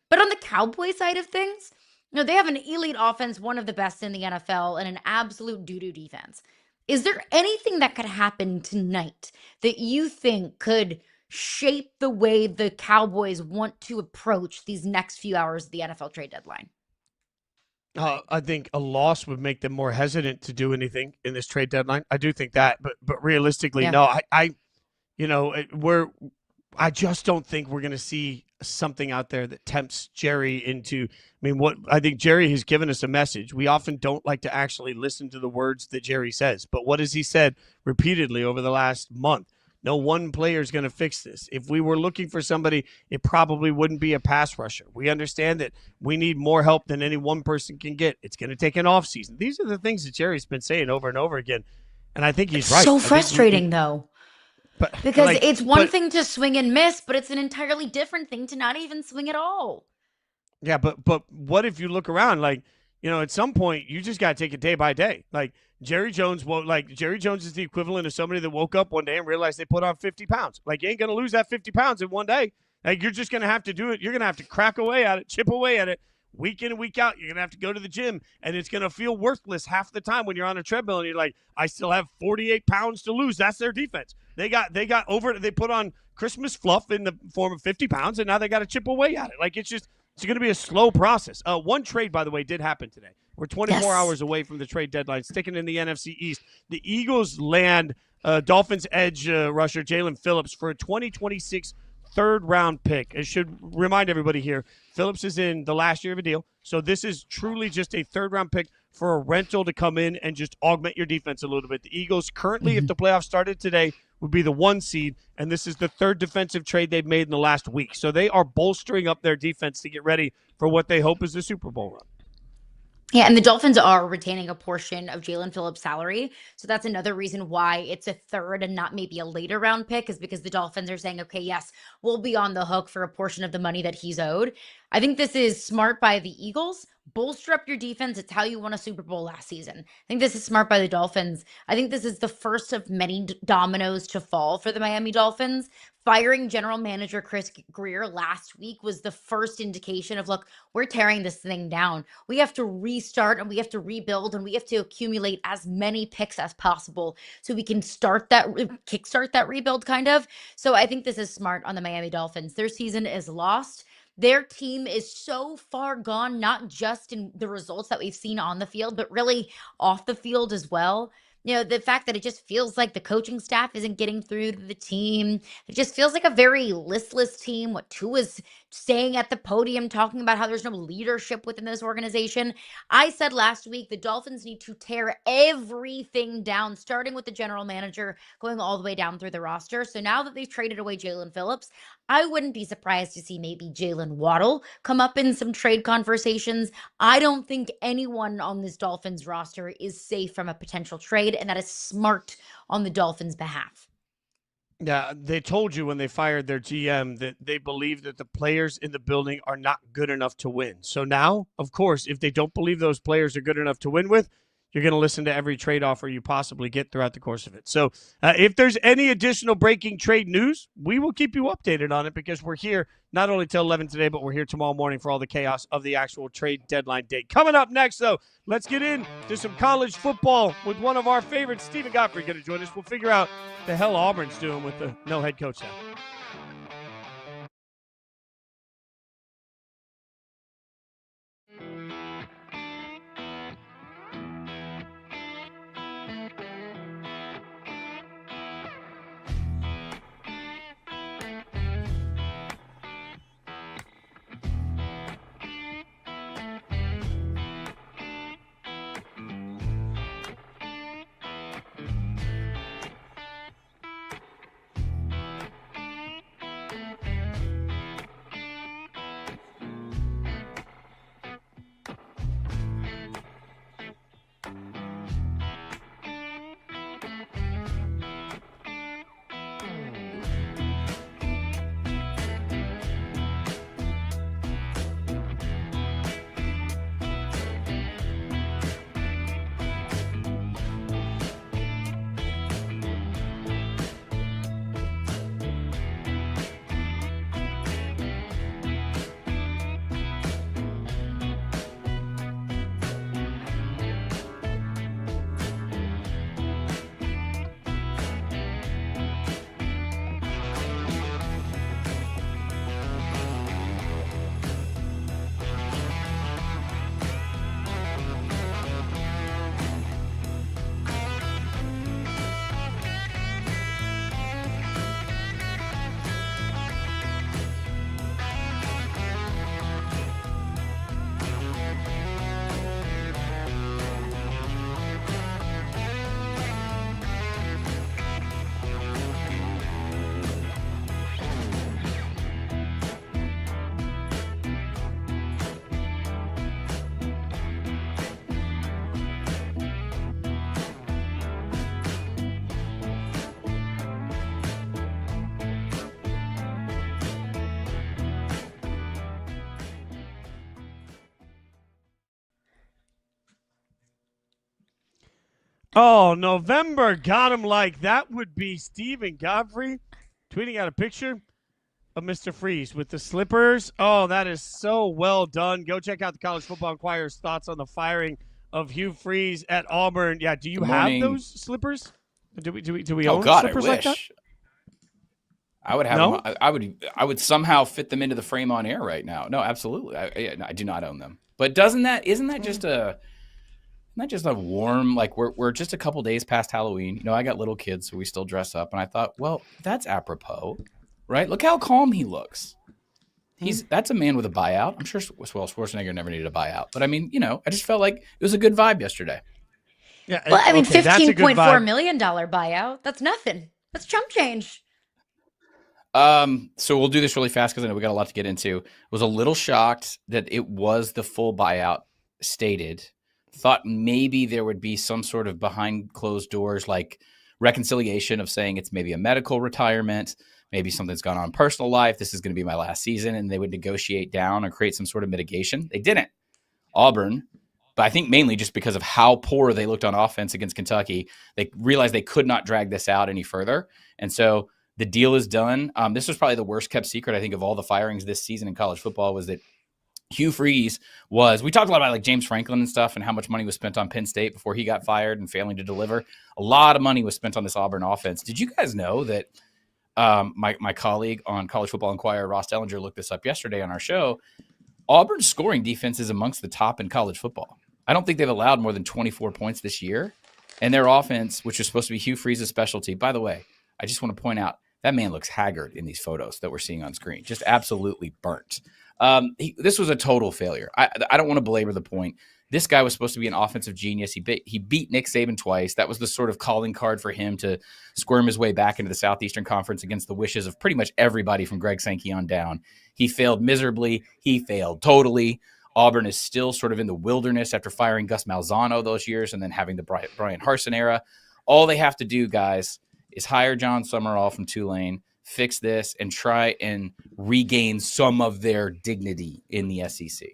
But on the Cowboys side of things, they have an elite offense, one of the best in the NFL, and an absolute doo-doo defense. Is there anything that could happen tonight that you think could shape the way the Cowboys want to approach these next few hours of the NFL trade deadline? I think a loss would make them more hesitant to do anything in this trade deadline. I do think that, but realistically, no. I just don't think we're going to see something out there that tempts Jerry into. I think Jerry has given us a message. We often don't like to actually listen to the words that Jerry says, but what has he said repeatedly over the last month? No one player is going to fix this. If we were looking for somebody, it probably wouldn't be a pass rusher. We understand that we need more help than any one person can get. It's going to take an offseason. These are the things that Jerry's been saying over and over again, and I think he's right. So frustrating, though. Because it's one thing to swing and miss, but it's an entirely different thing to not even swing at all. Yeah, but what if you look around, at some point you just got to take it day by day. Like, Jerry Jones is the equivalent of somebody that woke up one day and realized they put on 50 pounds. Like, you ain't going to lose that 50 pounds in one day. Like, you're just going to have to do it. You're going to have to crack away at it, chip away at it, week in and week out, you're going to have to go to the gym, and it's going to feel worthless half the time when you're on a treadmill and you're like, I still have 48 pounds to lose. That's their defense. They put on Christmas fluff in the form of 50 pounds, and now they got to chip away at it. Like, it's going to be a slow process. One trade, by the way, did happen today. We're 24 hours away from the trade deadline, sticking in the NFC East. The Eagles land Dolphins edge rusher Jalen Phillips for a 2026 third-round pick. It should remind everybody here, Phillips is in the last year of a deal, so this is truly just a third-round pick for a rental to come in and just augment your defense a little bit. The Eagles currently, if the playoffs started today, would be the 1 seed, and this is the third defensive trade they've made in the last week. So they are bolstering up their defense to get ready for what they hope is the Super Bowl run. Yeah, and the Dolphins are retaining a portion of Jalen Phillips' salary. So that's another reason why it's a third and not maybe a later round pick, is because the Dolphins are saying, okay, yes, we'll be on the hook for a portion of the money that he's owed. I think this is smart by the Eagles. Bolster up your defense. It's how you won a Super Bowl last season. I think this is smart by the Dolphins. I think this is the first of many dominoes to fall for the Miami Dolphins. Firing general manager Chris Greer last week was the first indication of, look, we're tearing this thing down. We have to restart and we have to rebuild and we have to accumulate as many picks as possible so we can kickstart that rebuild kind of. So I think this is smart on the Miami Dolphins. Their season is lost. Their team is so far gone, not just in the results that we've seen on the field, but really off the field as well. You know, the fact that it just feels like the coaching staff isn't getting through to the team. It just feels like a very listless team. What Tua's staying at the podium talking about how there's no leadership within this organization. I said last week the Dolphins need to tear everything down, starting with the general manager, going all the way down through the roster. So now that they've traded away Jalen Phillips, I wouldn't be surprised to see maybe Jalen Waddle come up in some trade conversations. I don't think anyone on this Dolphins roster is safe from a potential trade, and that is smart on the Dolphins' behalf. Yeah, they told you when they fired their GM that they believe that the players in the building are not good enough to win. So now, of course, if they don't believe those players are good enough to win with, you're going to listen to every trade offer you possibly get throughout the course of it. So if there's any additional breaking trade news, we will keep you updated on it, because we're here not only till 11 today, but we're here tomorrow morning for all the chaos of the actual trade deadline date. Coming up next, though, let's get into some college football with one of our favorites, Stephen Godfrey, going to join us. We'll figure out the hell Auburn's doing with the no head coach now. Oh, November got him like that would be Stephen Godfrey tweeting out a picture of Mr. Freeze with the slippers. Oh, that is so well done. Go check out the College Football Inquirer's thoughts on the firing of Hugh Freeze at Auburn. Yeah, do you have those slippers? Do we Oh own God, slippers I like that? wish. I would have No? them. I would somehow fit them into the frame on air right now. No, absolutely. I do not own them. But isn't that just a warm, like we're just a couple days past Halloween. You know, I got little kids, so we still dress up. And I thought, well, that's apropos, right? Look how calm he looks. That's a man with a buyout. I'm sure Schwarzenegger never needed a buyout. But I mean, you know, I just felt like it was a good vibe yesterday. Yeah. Well, I mean, okay, $15.4 million buyout. That's nothing. That's chump change. So we'll do this really fast because I know we got a lot to get into. Was a little shocked that it was the full buyout stated. Thought maybe there would be some sort of behind closed doors, like reconciliation of saying it's maybe a medical retirement, maybe something's gone on in personal life. This is going to be my last season, and they would negotiate down or create some sort of mitigation. They didn't. Auburn, but I think mainly just because of how poor they looked on offense against Kentucky, they realized they could not drag this out any further. And so the deal is done. This was probably the worst kept secret, I think, of all the firings this season in college football was that Hugh Freeze we talked a lot about like James Franklin and stuff and how much money was spent on Penn State before he got fired and failing to deliver. A lot of money was spent on this Auburn offense. Did you guys know that my colleague on College Football Inquirer, Ross Dellinger, looked this up yesterday on our show? Auburn's scoring defense is amongst the top in college football. I don't think they've allowed more than 24 points this year. And their offense, which is supposed to be Hugh Freeze's specialty, by the way, I just want to point out, that man looks haggard in these photos that we're seeing on screen. Just absolutely burnt. This was a total failure. I don't want to belabor the point. This guy was supposed to be an offensive genius. He beat Nick Saban twice. That was the sort of calling card for him to squirm his way back into the Southeastern Conference against the wishes of pretty much everybody from Greg Sankey on down. He failed miserably. He failed totally. Auburn is still sort of in the wilderness after firing Gus Malzahn those years and then having the Brian Harsin era. All they have to do, guys, is hire John Summerall from Tulane, fix this, and try and regain some of their dignity in the SEC.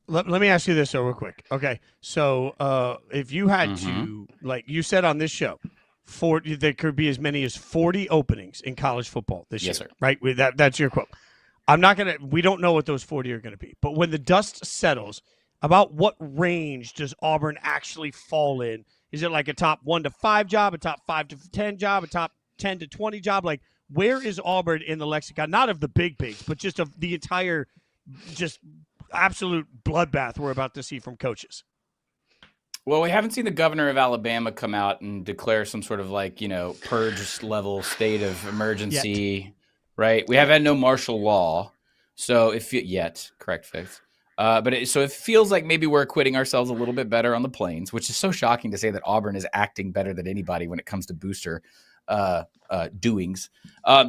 Let me ask you this real quick. Okay, so if you had to, like you said on this show, there could be as many as 40 openings in college football this year, sir. Right? That's your quote. We don't know what those 40 are going to be, but when the dust settles, about what range does Auburn actually fall in? Is it like a top 1 to 5 job, a top 5 to 10 job, a top 10 to 20 job? Like, where is Auburn in the lexicon? Not of the bigs, but just of the entire, just absolute bloodbath we're about to see from coaches. Well, we haven't seen the governor of Alabama come out and declare some sort of purge level state of emergency, right? We have had no martial law. So correct, Fitz. But it feels like maybe we're acquitting ourselves a little bit better on the plains, which is so shocking to say that Auburn is acting better than anybody when it comes to booster doings.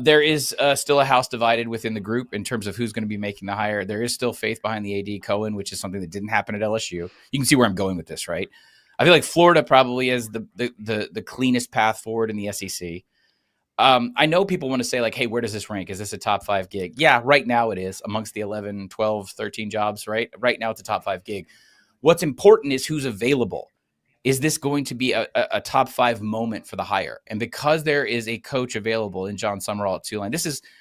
There is still a house divided within the group in terms of who's going to be making the hire. There is still faith behind the AD Cohen, which is something that didn't happen at LSU. You can see where I'm going with this, right? I feel like Florida probably is the cleanest path forward in the SEC. I know people want to say hey, where does this rank? Is this a top 5 gig? Yeah, right now it is amongst the 11, 12, 13 jobs, right? Right now it's a top 5 gig. What's important is who's available. Is this going to be a top 5 moment for the hire? And because there is a coach available in John Summerall at Tulane,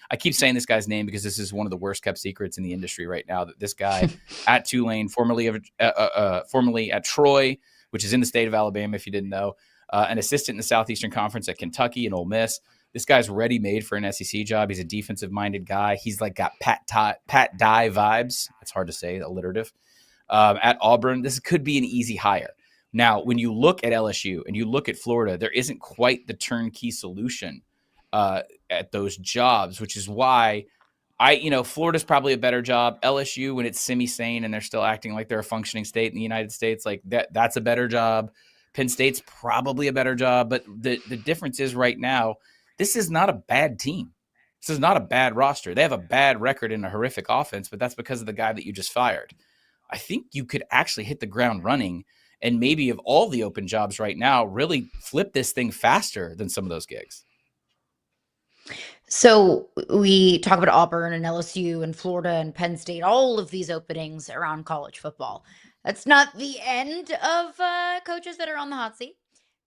I keep saying this guy's name because this is one of the worst kept secrets in the industry right now, that this guy at Tulane, formerly at Troy, which is in the state of Alabama, if you didn't know, an assistant in the Southeastern Conference at Kentucky and Ole Miss. This guy's ready-made for an SEC job. He's a defensive-minded guy. He's got Pat Dye vibes. It's hard to say, alliterative. At Auburn, this could be an easy hire. Now, when you look at LSU and you look at Florida, there isn't quite the turnkey solution at those jobs, which is why Florida's probably a better job. LSU, when it's semi-sane and they're still acting like they're a functioning state in the United States, that's a better job. Penn State's probably a better job. But the difference is right now, this is not a bad team. This is not a bad roster. They have a bad record and a horrific offense, but that's because of the guy that you just fired. I think you could actually hit the ground running and maybe of all the open jobs right now, really flip this thing faster than some of those gigs. So we talk about Auburn and LSU and Florida and Penn State, all of these openings around college football. That's not the end of coaches that are on the hot seat.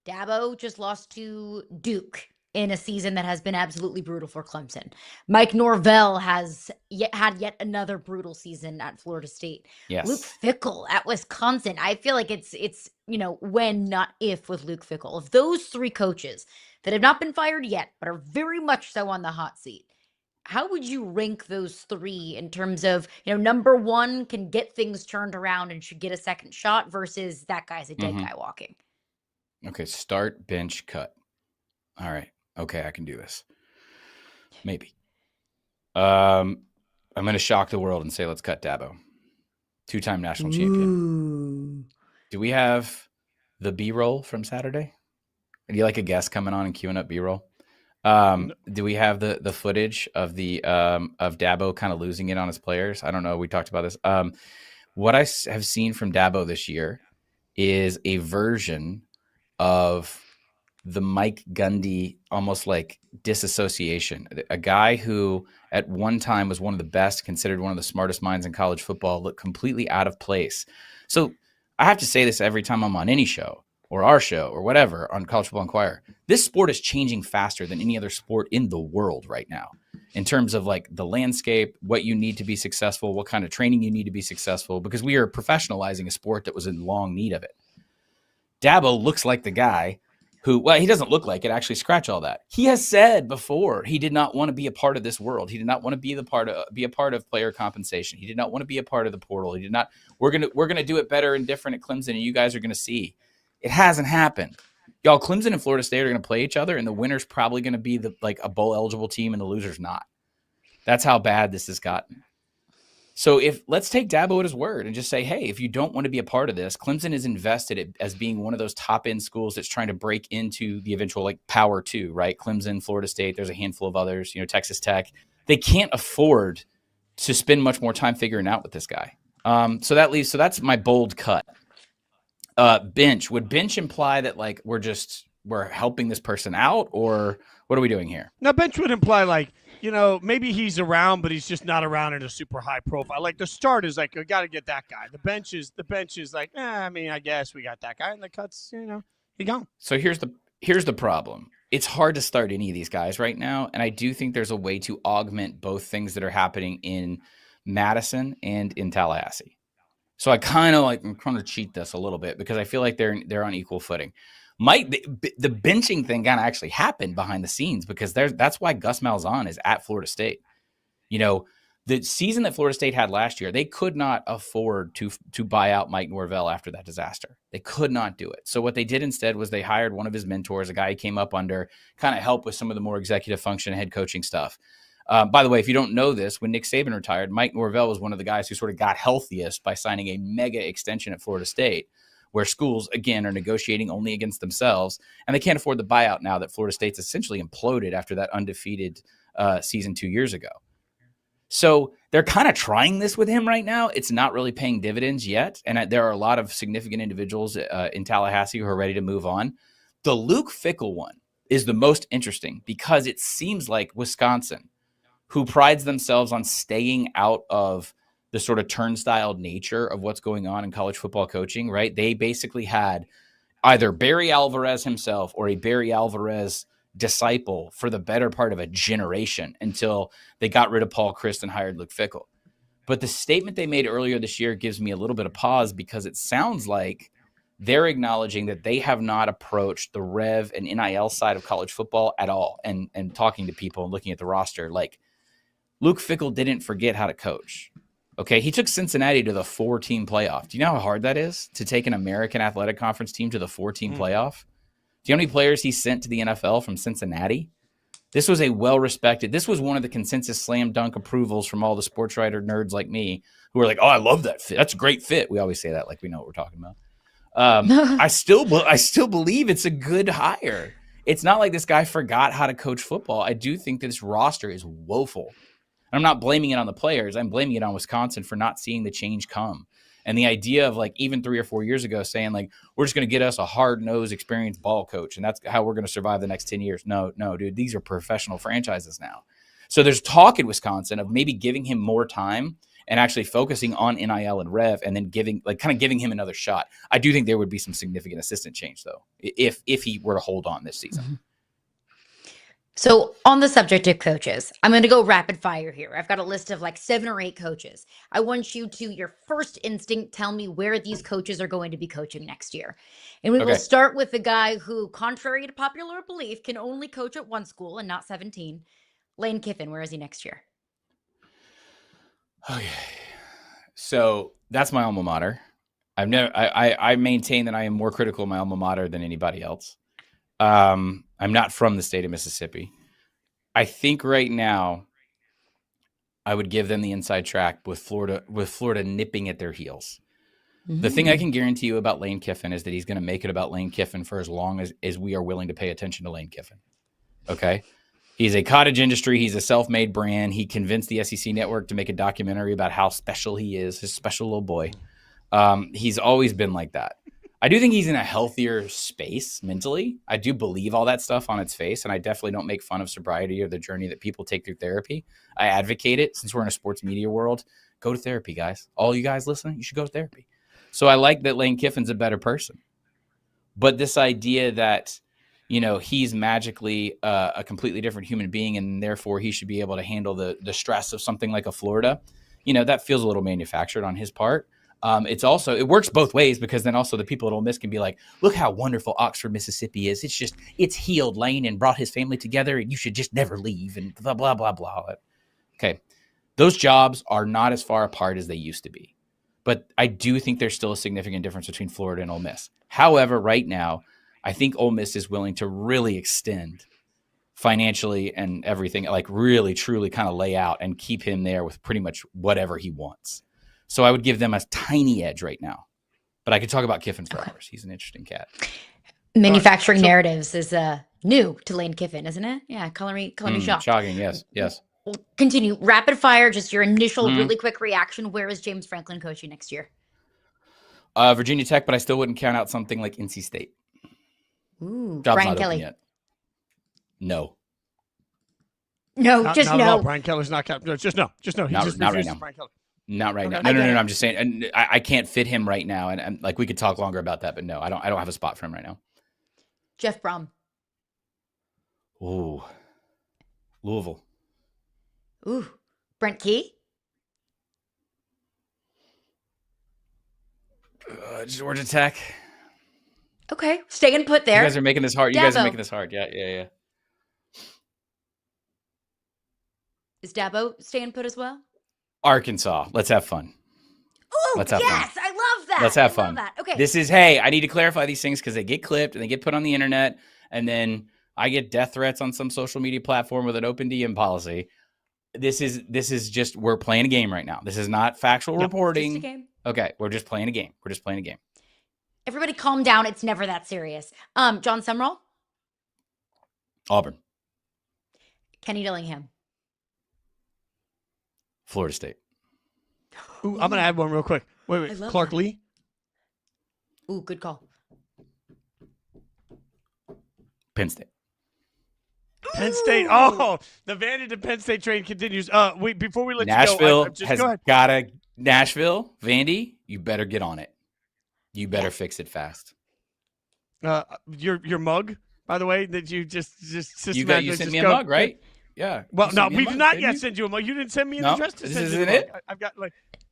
Dabo just lost to Duke in a season that has been absolutely brutal for Clemson. Mike Norvell has had yet another brutal season at Florida State. Yes. Luke Fickell at Wisconsin. I feel like it's when, not if, with Luke Fickell. Of those three coaches that have not been fired yet, but are very much so on the hot seat, how would you rank those three in terms of, number one can get things turned around and should get a second shot versus that guy's a dead guy walking? Okay, start, bench, cut. All right. Okay, I can do this. Maybe. I'm going to shock the world and say let's cut Dabo. 2-time national champion. Do we have the B-roll from Saturday? Do you like a guest coming on and queuing up B-roll? Do we have the footage of of Dabo kind of losing it on his players? I don't know. We talked about this. What I have seen from Dabo this year is a version of the Mike Gundy, almost like disassociation. A guy who at one time was one of the best, considered one of the smartest minds in college football, looked completely out of place. So I have to say this every time I'm on any show or our show or whatever on College Football Inquirer. This sport is changing faster than any other sport in the world right now in terms of like the landscape, what you need to be successful, what kind of training you need to be successful, because we are professionalizing a sport that was in long need of it. Dabo looks like the guy who, well, he doesn't look like it, actually scratch all that. He has said before he did not want to be a part of this world. He did not want to be a part of player compensation. He did not want to be a part of the portal. He did not, we're going to do it better and different at Clemson, and you guys are going to see. It hasn't happened. Y'all, Clemson and Florida State are going to play each other, and the winner's probably going to be a bowl eligible team and the loser's not. That's how bad this has gotten. So let's take Dabo at his word and just say, hey, if you don't want to be a part of this, Clemson is invested as being one of those top end schools that's trying to break into the eventual Power 2, right? Clemson, Florida State, there's a handful of others, Texas Tech. They can't afford to spend much more time figuring out with this guy. So that's my bold cut. Bench. Would bench imply that we're helping this person out, or what are we doing here? Now, bench would imply maybe he's around, but he's just not around in a super high profile. Like the start is we got to get that guy. The bench is like, I guess we got that guy, and the cuts, he gone. So here's the problem. It's hard to start any of these guys right now, and I do think there's a way to augment both things that are happening in Madison and in Tallahassee. So I'm trying to cheat this a little bit because I feel like they're on equal footing. The benching thing kind of actually happened behind the scenes because that's why Gus Malzahn is at Florida State. The season that Florida State had last year, they could not afford to buy out Mike Norvell after that disaster. They could not do it. So what they did instead was they hired one of his mentors, a guy he came up under, kind of help with some of the more executive function, head coaching stuff. By the way, if you don't know this, when Nick Saban retired, Mike Norvell was one of the guys who sort of got healthiest by signing a mega extension at Florida State, where schools, again, are negotiating only against themselves, and they can't afford the buyout now that Florida State's essentially imploded after that undefeated season 2 years ago. So they're kind of trying this with him right now. It's not really paying dividends yet, and there are a lot of significant individuals in Tallahassee who are ready to move on. The Luke Fickell one is the most interesting because it seems like Wisconsin, who prides themselves on staying out of the sort of turnstile nature of what's going on in college football coaching, right? They basically had either Barry Alvarez himself or a Barry Alvarez disciple for the better part of a generation until they got rid of Paul Chryst and hired Luke Fickell. But the statement they made earlier this year gives me a little bit of pause because it sounds like they're acknowledging that they have not approached the Rev and NIL side of college football at all. And talking to people and looking at the roster, Luke Fickell didn't forget how to coach. Okay, he took Cincinnati to the 4-team playoff. Do you know how hard that is to take an American Athletic Conference team to the 4-team playoff? Do you know how many players he sent to the NFL from Cincinnati? This was a well-respected. This was one of the consensus slam dunk approvals from all the sports writer nerds like me who were like, "Oh, I love that fit. That's a great fit." We always say that like we know what we're talking about. I still believe it's a good hire. It's not like this guy forgot how to coach football. I do think this roster is woeful. I'm not blaming it on the players. I'm blaming it on Wisconsin for not seeing the change come. And the idea of even 3 or 4 years ago saying we're just going to get us a hard-nosed, experienced ball coach, and that's how we're going to survive the next 10 years. No, dude, these are professional franchises now. So there's talk in Wisconsin of maybe giving him more time and actually focusing on NIL and Rev and then giving him another shot. I do think there would be some significant assistant change, though, if he were to hold on this season. So, on the subject of coaches, I'm going to go rapid fire here. I've got a list of like 7 or 8 coaches. I want you to, your first instinct, tell me where these coaches are going to be coaching next year. And we will Okay. start with the guy who, contrary to popular belief, can only coach at one school and not 17. Lane Kiffin, where is he next year? Okay. So that's my alma mater. I maintain that I am more critical of my alma mater than anybody else. I'm not from the state of Mississippi. I think right now I would give them the inside track with Florida nipping at their heels. The thing I can guarantee you about Lane Kiffin is that he's going to make it about Lane Kiffin for as long as we are willing to pay attention to Lane Kiffin. Okay? He's a cottage industry. He's a self-made brand. He convinced the SEC network to make a documentary about how special he is, his special little boy. He's always been like that. I do think he's in a healthier space mentally. I do believe all that stuff on its face, and I definitely don't make fun of sobriety or the journey that people take through therapy. I advocate it. Since we're in a sports media world, go to therapy, guys. All you guys listening, you should go to therapy. So I like that Lane Kiffin's a better person. But this idea that, he's magically a completely different human being and therefore he should be able to handle the stress of something like a Florida, that feels a little manufactured on his part. It works both ways because then also the people at Ole Miss can be like, look how wonderful Oxford, Mississippi is. It's healed Lane and brought his family together and you should just never leave and blah, blah, blah, blah. Okay. Those jobs are not as far apart as they used to be, but I do think there's still a significant difference between Florida and Ole Miss. However, right now, I think Ole Miss is willing to really extend financially and everything, like really, truly kind of lay out and keep him there with pretty much whatever he wants. So I would give them a tiny edge right now. But I could talk about Kiffin for hours. He's an interesting cat. Manufacturing narratives is new to Lane Kiffin, isn't it? Yeah, color me shocked. Shocking, yes. We'll continue. Rapid fire, just your initial really quick reaction. Where is James Franklin coaching next year? Virginia Tech, but I still wouldn't count out something like NC State. Ooh, Job's Brian not Kelly. open yet. No. No, Not just at no. all. Brian Kelly's not captain. No, just no. He just not right refuses now. Brian Kelly. Not right Okay. now. No. I'm just saying, and I can't fit him right now. And like we could talk longer about that, but no, I don't have a spot for him right now. Jeff Brom. Ooh, Louisville. Ooh, Brent Key. Georgia Tech. Okay, staying put there. You guys are making this hard. Yeah. Is Dabo staying put as well? Arkansas. Let's have fun. Oh, Let's have yes, fun. I love that. Let's have I fun. love that. Okay. This is, hey, I need to clarify these things because they get clipped and they get put on the internet, and then I get death threats on some social media platform with an open DM policy. This is just, we're playing a game right now. This is not factual reporting. Just a game. Okay, we're just playing a game. Everybody calm down. It's never that serious. John Sumrall. Auburn. Kenny Dillingham. Florida State. Ooh, I'm going to add one real quick. Wait. Clark that. Lee? Ooh, good call. Penn State. Penn State. Oh, the Vandy to Penn State train continues. Before we let Nashville you go, Nashville, Vandy, you better get on it. You better fix it fast. Your mug, by the way, that you just You sent me a mug, right? Yeah. Well, no, we did not yet send you a mug. You didn't send me an address to send you a mug. I've got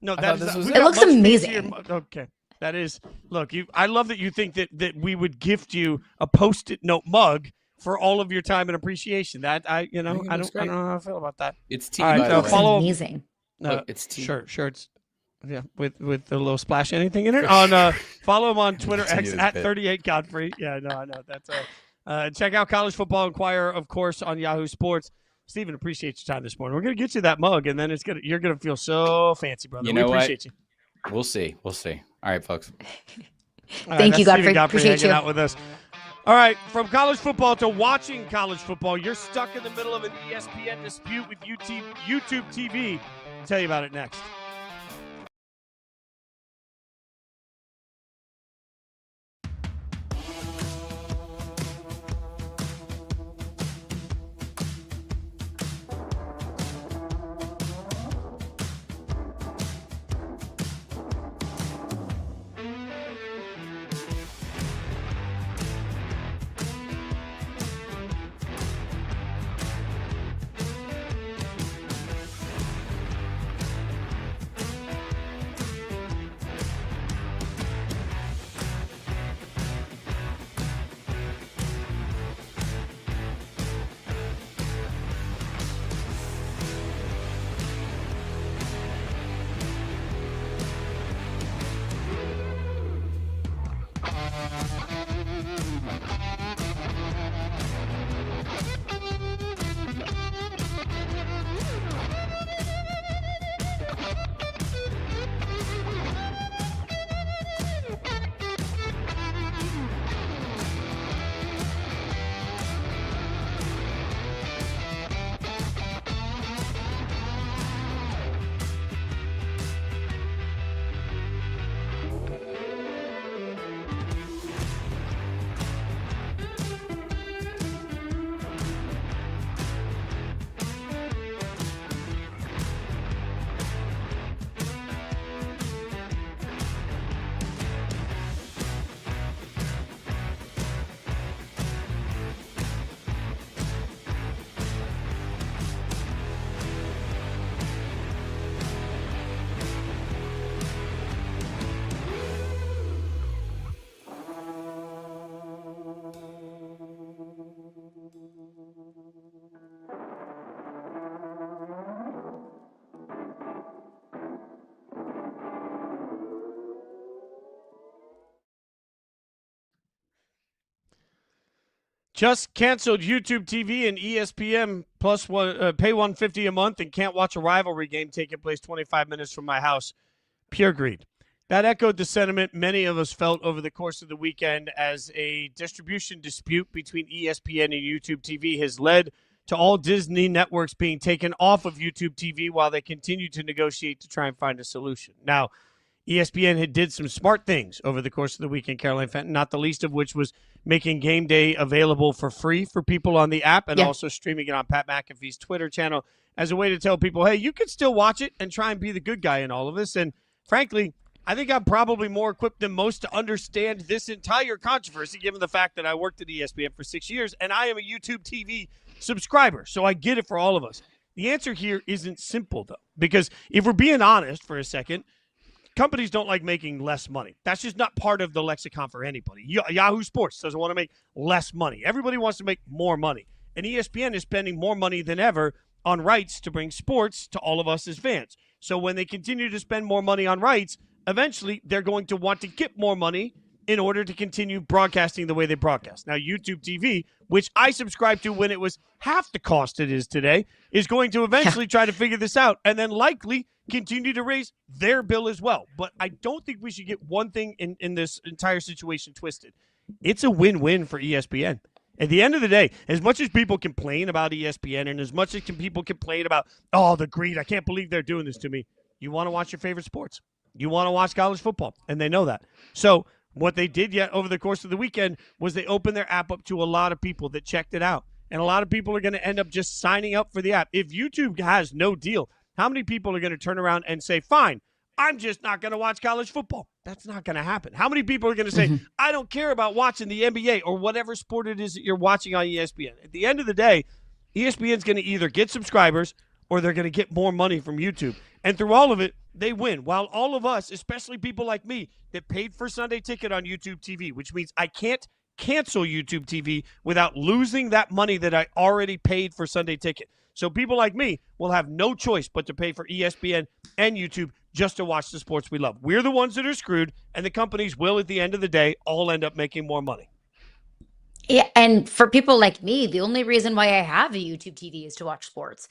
It looks amazing. Okay. That is, look, I love that you think that we would gift you a Post-it note mug for all of your time and appreciation. That I don't know how I feel about that. It's tea. All right, follow amazing. Look, it's tea. Sure. It's with a little splash anything in it. On follow him on Twitter X at 38 Godfrey. Yeah, no, I know that's check out College Football Inquirer, of course, on Yahoo Sports. Stephen, appreciate your time this morning. We're gonna get you that mug, and then you're gonna feel so fancy, brother. You know we appreciate you. We'll see. All right, folks. Thank you, Godfrey. Appreciate you. Out with us. All right, from college football to watching college football, you're stuck in the middle of an ESPN dispute with YouTube TV. I'll tell you about it next. Just canceled YouTube TV and ESPN plus one, pay $150 a month and can't watch a rivalry game taking place 25 minutes from my house. Pure greed. That echoed the sentiment many of us felt over the course of the weekend as a distribution dispute between ESPN and YouTube TV has led to all Disney networks being taken off of YouTube TV while they continue to negotiate to try and find a solution. Now, ESPN did some smart things over the course of the weekend, Caroline Fenton, not the least of which was making Game Day available for free for people on the app and also streaming it on Pat McAfee's Twitter channel as a way to tell people, hey, you can still watch it and try and be the good guy in all of this. And frankly, I think I'm probably more equipped than most to understand this entire controversy, given the fact that I worked at ESPN for 6 years and I am a YouTube TV subscriber. So I get it for all of us. The answer here isn't simple, though, because if we're being honest for a second, companies don't like making less money. That's just not part of the lexicon for anybody. Yahoo Sports doesn't want to make less money. Everybody wants to make more money. And ESPN is spending more money than ever on rights to bring sports to all of us as fans. So when they continue to spend more money on rights, eventually they're going to want to get more money in order to continue broadcasting the way they broadcast. Now, YouTube TV, which I subscribed to when it was half the cost it is today, is going to eventually try to figure this out and then likely continue to raise their bill as well. But I don't think we should get one thing in this entire situation twisted. It's a win-win for ESPN. At the end of the day, as much as people complain about ESPN and as much as people complain about, oh, the greed, I can't believe they're doing this to me, you want to watch your favorite sports. You want to watch college football, and they know that. So what they did yet over the course of the weekend was they opened their app up to a lot of people that checked it out. And a lot of people are going to end up just signing up for the app. If YouTube has no deal, how many people are going to turn around and say, fine, I'm just not going to watch college football? That's not going to happen. How many people are going to say, I don't care about watching the NBA or whatever sport it is that you're watching on ESPN? At the end of the day, ESPN's going to either get subscribers or they're going to get more money from YouTube. And through all of it, they win. While all of us, especially people like me that paid for Sunday Ticket on YouTube TV, which means I can't cancel YouTube TV without losing that money that I already paid for Sunday Ticket. So people like me will have no choice but to pay for ESPN and YouTube just to watch the sports we love. We're the ones that are screwed, and the companies will, at the end of the day, all end up making more money. Yeah, and for people like me, the only reason why I have a YouTube TV is to watch sports.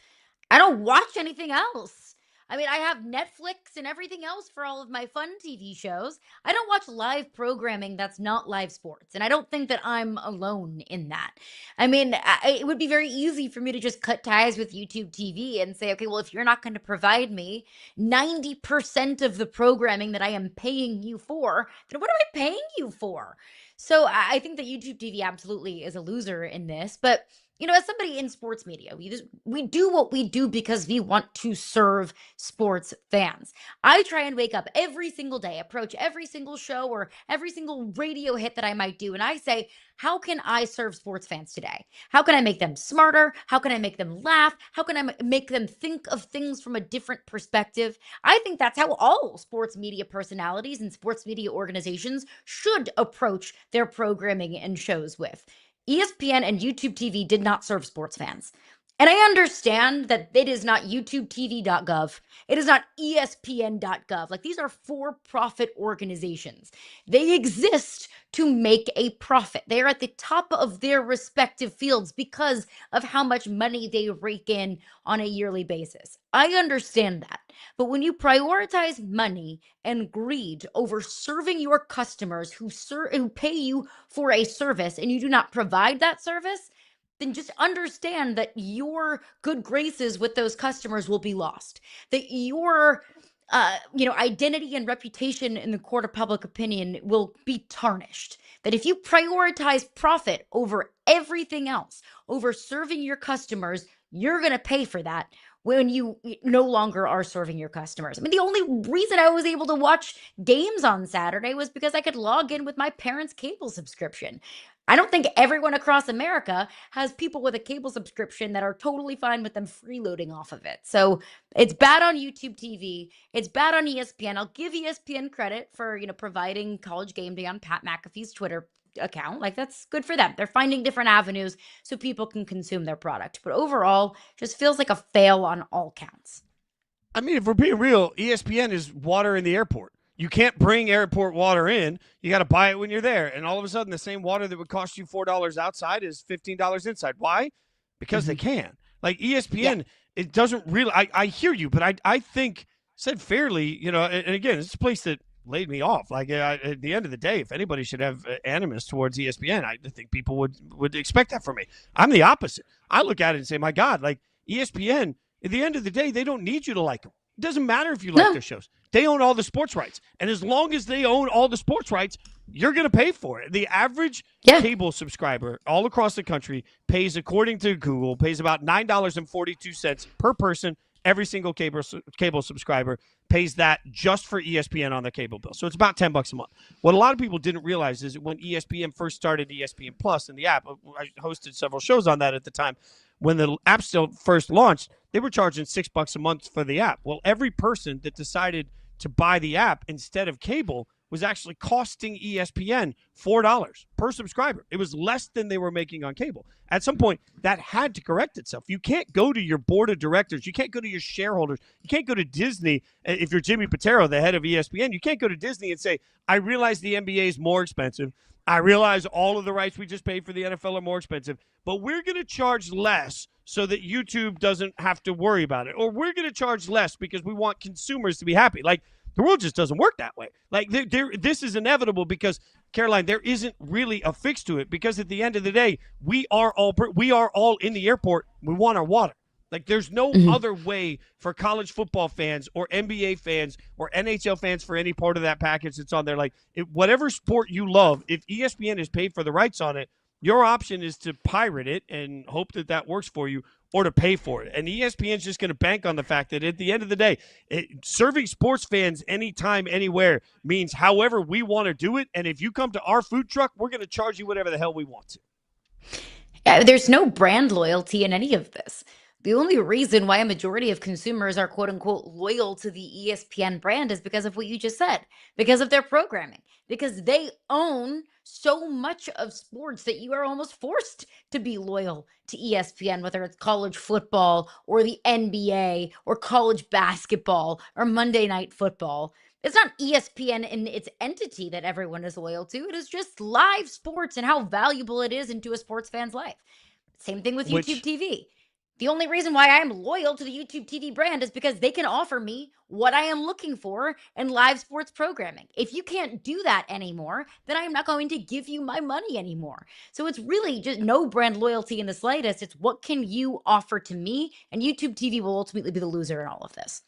I don't watch anything else. I mean, I have Netflix and everything else for all of my fun TV shows. I don't watch live programming that's not live sports, and I don't think that I'm alone in that. I mean, it would be very easy for me to just cut ties with YouTube TV and say, okay, well, if you're not going to provide me 90% of the programming that I am paying you for, then what am I paying you for? So I think that YouTube TV absolutely is a loser in this, but as somebody in sports media, we do what we do because we want to serve sports fans. I try and wake up every single day, approach every single show or every single radio hit that I might do, and I say, how can I serve sports fans today? How can I make them smarter? How can I make them laugh? How can I make them think of things from a different perspective? I think that's how all sports media personalities and sports media organizations should approach their programming and shows with. ESPN and YouTube TV did not serve sports fans. And I understand that it is not YouTubeTV.gov. It is not ESPN.gov. Like, these are for-profit organizations. They exist to make a profit. They are at the top of their respective fields because of how much money they rake in on a yearly basis. I understand that. But when you prioritize money and greed over serving your customers who pay you for a service and you do not provide that service, then just understand that your good graces with those customers will be lost. That your identity and reputation in the court of public opinion will be tarnished. That if you prioritize profit over everything else, over serving your customers, you're going to pay for that when you no longer are serving your customers. I mean, the only reason I was able to watch games on Saturday was because I could log in with my parents' cable subscription. I don't think everyone across America has people with a cable subscription that are totally fine with them freeloading off of it. So it's bad on YouTube TV. It's bad on ESPN. I'll give ESPN credit for, providing College Game Day on Pat McAfee's Twitter account. Like, that's good for them. They're finding different avenues so people can consume their product. But overall, just feels like a fail on all counts. I mean, if we're being real, ESPN is water in the airport. You can't bring airport water in. You got to buy it when you're there. And all of a sudden, the same water that would cost you $4 outside is $15 inside. Why? Because they can. Like ESPN, it doesn't really. I hear you, but I think said fairly. And again, it's a place that laid me off. Like at the end of the day, if anybody should have animus towards ESPN, I think people would expect that from me. I'm the opposite. I look at it and say, my God, like ESPN. At the end of the day, they don't need you to like them. It doesn't matter if you like their shows. They own all the sports rights. And as long as they own all the sports rights, you're going to pay for it. The average cable subscriber all across the country pays, according to Google, pays about $9.42 per person. Every single cable subscriber pays that just for ESPN on their cable bill. So it's about $10 a month. What a lot of people didn't realize is when ESPN first started ESPN Plus in the app, I hosted several shows on that at the time. When the app still first launched, they were charging $6 a month for the app. Well, every person that decided to buy the app instead of cable was actually costing ESPN $4 per subscriber. It was less than they were making on cable. At some point, that had to correct itself. You can't go to your board of directors. You can't go to your shareholders. You can't go to Disney. If you're Jimmy Pitaro, the head of ESPN, you can't go to Disney and say, I realize the NBA is more expensive. I realize all of the rights we just paid for the NFL are more expensive, but we're going to charge less so that YouTube doesn't have to worry about it. Or we're going to charge less because we want consumers to be happy. Like, the world just doesn't work that way. Like, this is inevitable because, Caroline, there isn't really a fix to it because at the end of the day, we are all in the airport. We want our water. Like, there's no other way for college football fans or NBA fans or NHL fans for any part of that package that's on there. Like, whatever sport you love, if ESPN is paid for the rights on it, your option is to pirate it and hope that works for you or to pay for it. And ESPN's just going to bank on the fact that at the end of the day, serving sports fans anytime, anywhere means however we want to do it. And if you come to our food truck, we're going to charge you whatever the hell we want to. Yeah, there's no brand loyalty in any of this. The only reason why a majority of consumers are quote unquote loyal to the ESPN brand is because of what you just said, because of their programming, because they own so much of sports that you are almost forced to be loyal to ESPN, whether it's college football or the NBA or college basketball or Monday Night Football. It's not ESPN in its entity that everyone is loyal to. It is just live sports and how valuable it is into a sports fan's life. Same thing with YouTube TV. The only reason why I am loyal to the YouTube TV brand is because they can offer me what I am looking for in live sports programming. If you can't do that anymore, then I'm not going to give you my money anymore. So it's really just no brand loyalty in the slightest. It's what can you offer to me? And YouTube TV will ultimately be the loser in all of this.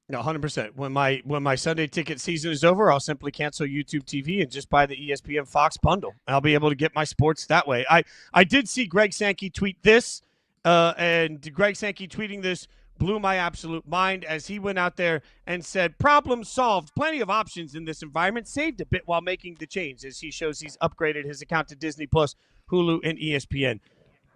No, 100%. When my Sunday ticket season is over, I'll simply cancel YouTube TV and just buy the ESPN Fox bundle. I'll be able to get my sports that way. I did see Greg Sankey tweet this. And Greg Sankey tweeting this blew my absolute mind as he went out there and said, problem solved. Plenty of options in this environment. Saved a bit while making the change as he shows he's upgraded his account to Disney Plus, Hulu, and ESPN.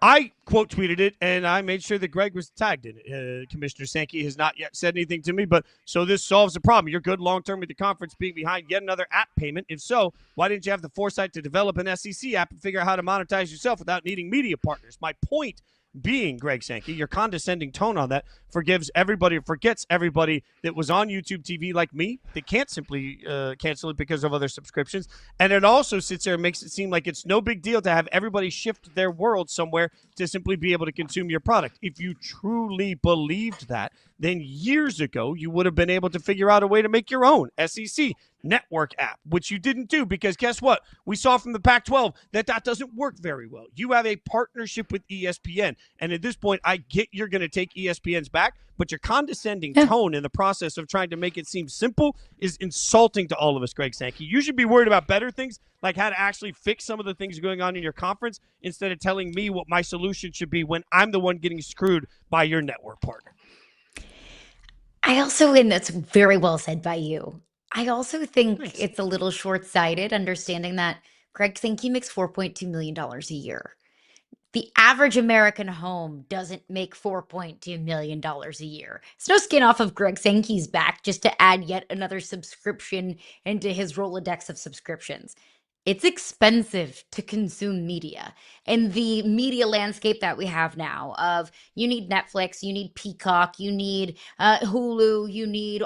I quote tweeted it, and I made sure that Greg was tagged in it. Commissioner Sankey has not yet said anything to me, but so this solves the problem. You're good long-term with the conference being behind yet another app payment. If so, why didn't you have the foresight to develop an SEC app and figure out how to monetize yourself without needing media partners? My point being, Greg Sankey, your condescending tone on that forgets everybody that was on YouTube TV like me that can't simply cancel it because of other subscriptions. And it also sits there and makes it seem like it's no big deal to have everybody shift their world somewhere to simply be able to consume your product. If you truly believed that, then years ago you would have been able to figure out a way to make your own SEC network app, which you didn't do because guess what? We saw from the Pac-12 that doesn't work very well. You have a partnership with ESPN, and at this point, I get you're going to take ESPN's back, but your condescending tone in the process of trying to make it seem simple is insulting to all of us, Greg Sankey. You should be worried about better things, like how to actually fix some of the things going on in your conference instead of telling me what my solution should be when I'm the one getting screwed by your network partner. And that's very well said by you. I also think it's a little short-sighted understanding that Greg Sankey makes $4.2 million a year. The average American home doesn't make $4.2 million a year. It's no skin off of Greg Sankey's back just to add yet another subscription into his Rolodex of subscriptions. It's expensive to consume media. And the media landscape that we have now of you need Netflix, you need Peacock, you need Hulu, you need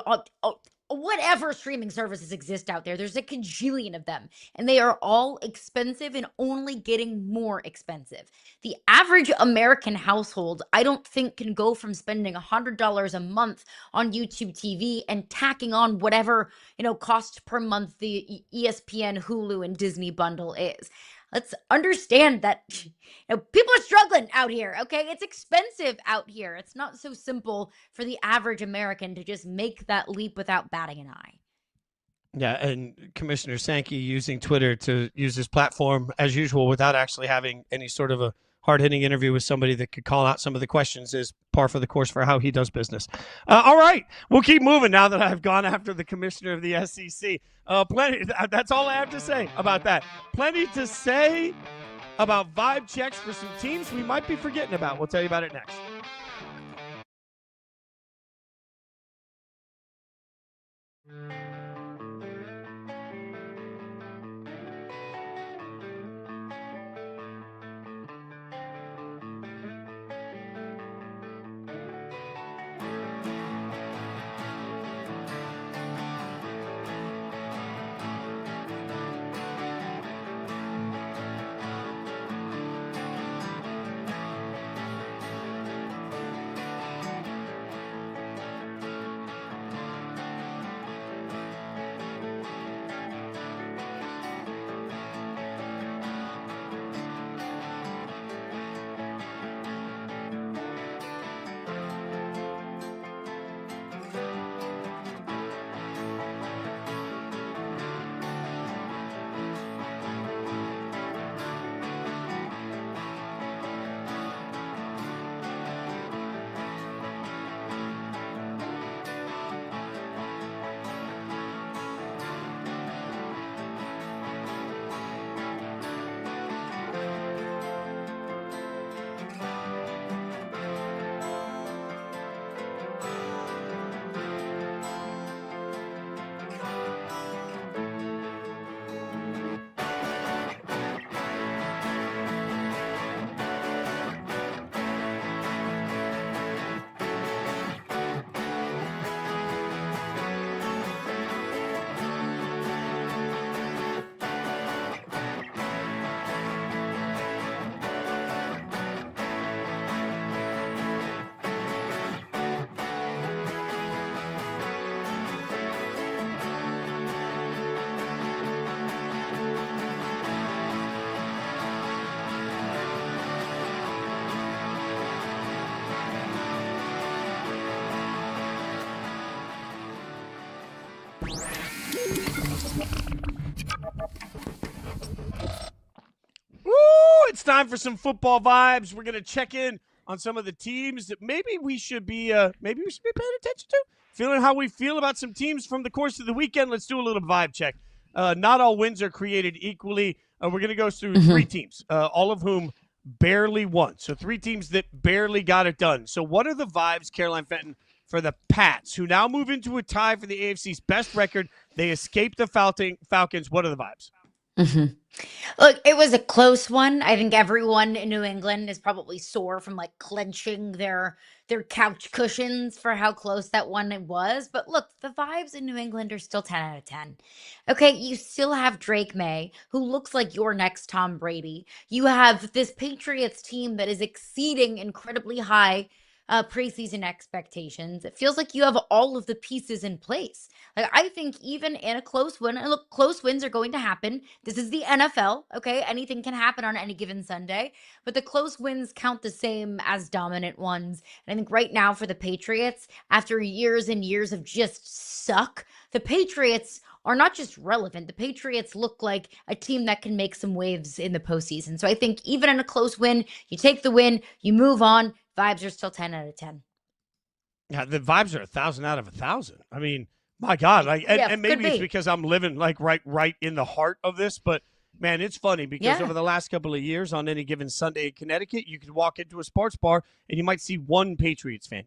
whatever streaming services exist out there. There's a cajillion of them, and they are all expensive and only getting more expensive. The average American household, I don't think, can go from spending $100 a month on YouTube TV and tacking on whatever, cost per month the ESPN, Hulu, and Disney bundle is. Let's understand that people are struggling out here, okay? It's expensive out here. It's not so simple for the average American to just make that leap without batting an eye. Yeah, and Commissioner Sankey using Twitter to use his platform as usual without actually having any sort of a hard-hitting interview with somebody that could call out some of the questions is par for the course for how he does business. All right, we'll keep moving now that I've gone after the commissioner of the SEC. Plenty. That's all I have to say about that. Plenty to say about vibe checks for some teams we might be forgetting about. We'll tell you about it next. It's time for some football vibes. We're going to check in on some of the teams that maybe we should be paying attention to. Feeling how we feel about some teams from the course of the weekend. Let's do a little vibe check. Not all wins are created equally. We're going to go through three teams, all of whom barely won. So three teams that barely got it done. So what are the vibes, Caroline Fenton, for the Pats, who now move into a tie for the AFC's best record? They escaped the Falcons. What are the vibes? Look, it was a close one. I think everyone in New England is probably sore from clenching their couch cushions for how close that one was. But look, the vibes in New England are still 10 out of 10. Okay, you still have Drake May, who looks like your next Tom Brady. You have this Patriots team that is exceeding incredibly high preseason expectations. It feels like you have all of the pieces in place. I think even in a close win, and look, close wins are going to happen. This is the NFL, okay? Anything can happen on any given Sunday, but the close wins count the same as dominant ones. And I think right now for the Patriots, after years and years of just suck, the Patriots are not just relevant. The Patriots look like a team that can make some waves in the postseason. So I think even in a close win, you take the win, you move on. Vibes are still 10 out of 10. Yeah, the vibes are 1,000 out of 1,000. I mean, my God, and maybe it's because I'm living right in the heart of this, but man, it's funny because over the last couple of years on any given Sunday in Connecticut, you could walk into a sports bar and you might see one Patriots fan.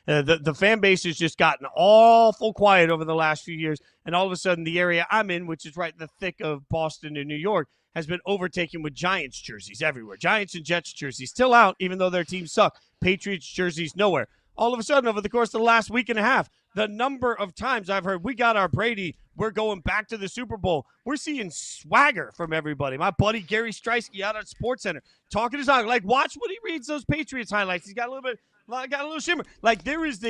The fan base has just gotten awful quiet over the last few years, and all of a sudden the area I'm in, which is right in the thick of Boston and New York, has been overtaken with Giants jerseys everywhere. Giants and Jets jerseys still out, even though their teams suck. Patriots jerseys nowhere. All of a sudden, over the course of the last week and a half, the number of times I've heard, we got our Brady, we're going back to the Super Bowl. We're seeing swagger from everybody. My buddy Gary Streisky out at SportsCenter talking his dog. Like, watch when he reads those Patriots highlights. He's got a little shimmer. Like, there's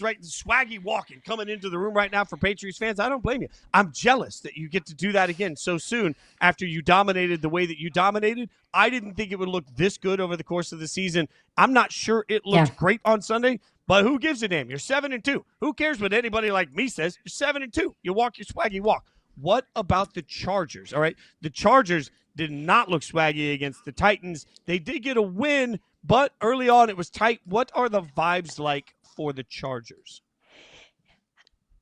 right swaggy walking coming into the room right now for Patriots fans. I don't blame you. I'm jealous that you get to do that again so soon after you dominated the way that you dominated. I didn't think it would look this good over the course of the season. I'm not sure it looked great on Sunday, but who gives a damn? You're 7-2. Who cares what anybody like me says? You're 7-2. You walk your swaggy walk. What about the Chargers? All right, the Chargers did not look swaggy against the Titans. They did get a win, but early on it was tight. What are the vibes like for the Chargers?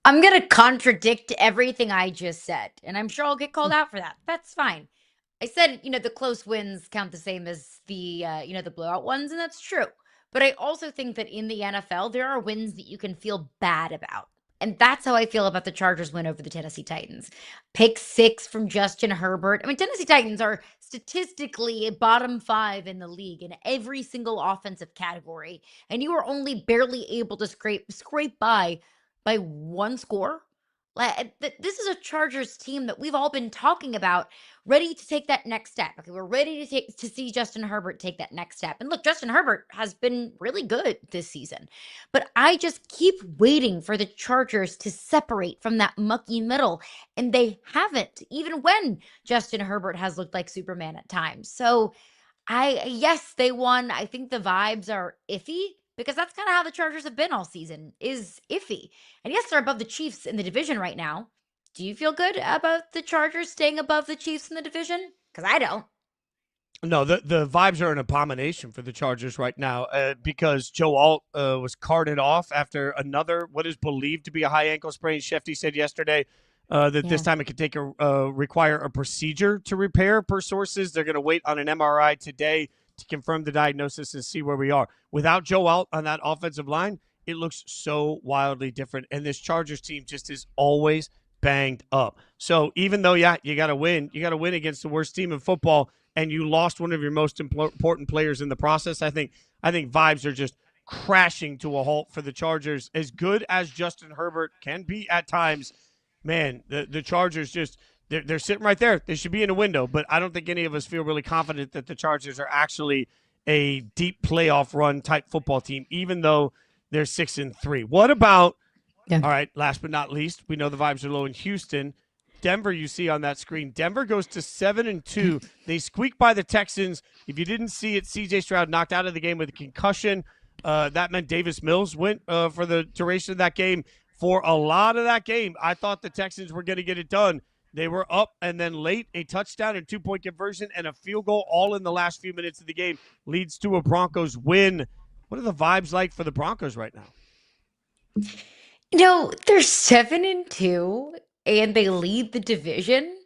I'm going to contradict everything I just said, and I'm sure I'll get called out for that. That's fine. I said, the close wins count the same as the, the blowout ones, and that's true. But I also think that in the NFL, there are wins that you can feel bad about. And that's how I feel about the Chargers win over the Tennessee Titans. Pick 6 from Justin Herbert. I mean, Tennessee Titans are statistically bottom 5 in the league in every single offensive category. And you are only barely able to scrape by one score. This is a Chargers team that we've all been talking about, ready to take that next step. Okay, we're ready to see Justin Herbert take that next step. And look, Justin Herbert has been really good this season. But I just keep waiting for the Chargers to separate from that mucky middle. And they haven't, even when Justin Herbert has looked like Superman at times. So yes, they won. I think the vibes are iffy, because that's kind of how the Chargers have been all season, is iffy. And yes, they're above the Chiefs in the division right now. Do you feel good about the Chargers staying above the Chiefs in the division? Because I don't. No, the vibes are an abomination for the Chargers right now because Joe Alt was carted off after another, what is believed to be a high ankle sprain. Shefty said yesterday that this time it could require a procedure to repair per sources. They're going to wait on an MRI today to confirm the diagnosis and see where we are. Without Joe Alt on that offensive line, it looks so wildly different. And this Chargers team just is always banged up. So even though, you got to win against the worst team in football, and you lost one of your most important players in the process, I think vibes are just crashing to a halt for the Chargers. As good as Justin Herbert can be at times, man, the Chargers just – they're sitting right there. They should be in a window, but I don't think any of us feel really confident that the Chargers are actually a deep playoff run type football team, even though they're 6-3. What about, all right, last but not least, we know the vibes are low in Houston. Denver, you see on that screen. Denver goes to 7-2. They squeak by the Texans. If you didn't see it, C.J. Stroud knocked out of the game with a concussion. That meant Davis Mills went for the duration of that game. For a lot of that game, I thought the Texans were going to get it done. They were up, and then late, a touchdown and 2-point conversion and a field goal all in the last few minutes of the game leads to a Broncos win. What are the vibes like for the Broncos right now? They're 7-2, and they lead the division,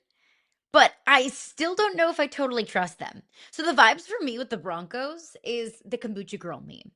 but I still don't know if I totally trust them. So the vibes for me with the Broncos is the kombucha girl meme.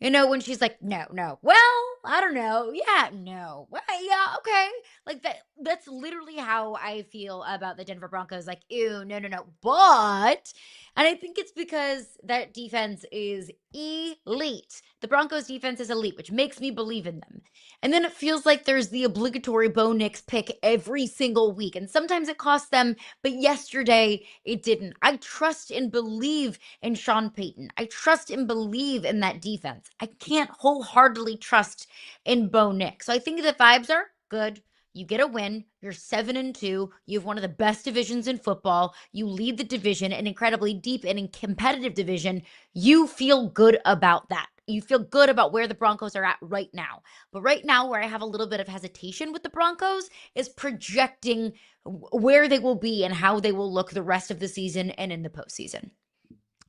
When she's like, no, well, I don't know. Yeah, no. Well, yeah, okay. Like that's literally how I feel about the Denver Broncos. Like, ew, no. But, and I think it's because that defense is elite. The Broncos defense is elite, which makes me believe in them. And then it feels like there's the obligatory Bo Nix pick every single week. And sometimes it costs them, but yesterday it didn't. I trust and believe in Sean Payton. I trust and believe in that defense. I can't wholeheartedly trust in Bo Nix. So I think the vibes are good. You get a win. You're 7-2. You have one of the best divisions in football. You lead the division, an incredibly deep and competitive division. You feel good about that. You feel good about where the Broncos are at right now. But right now, where I have a little bit of hesitation with the Broncos is projecting where they will be and how they will look the rest of the season and in the postseason.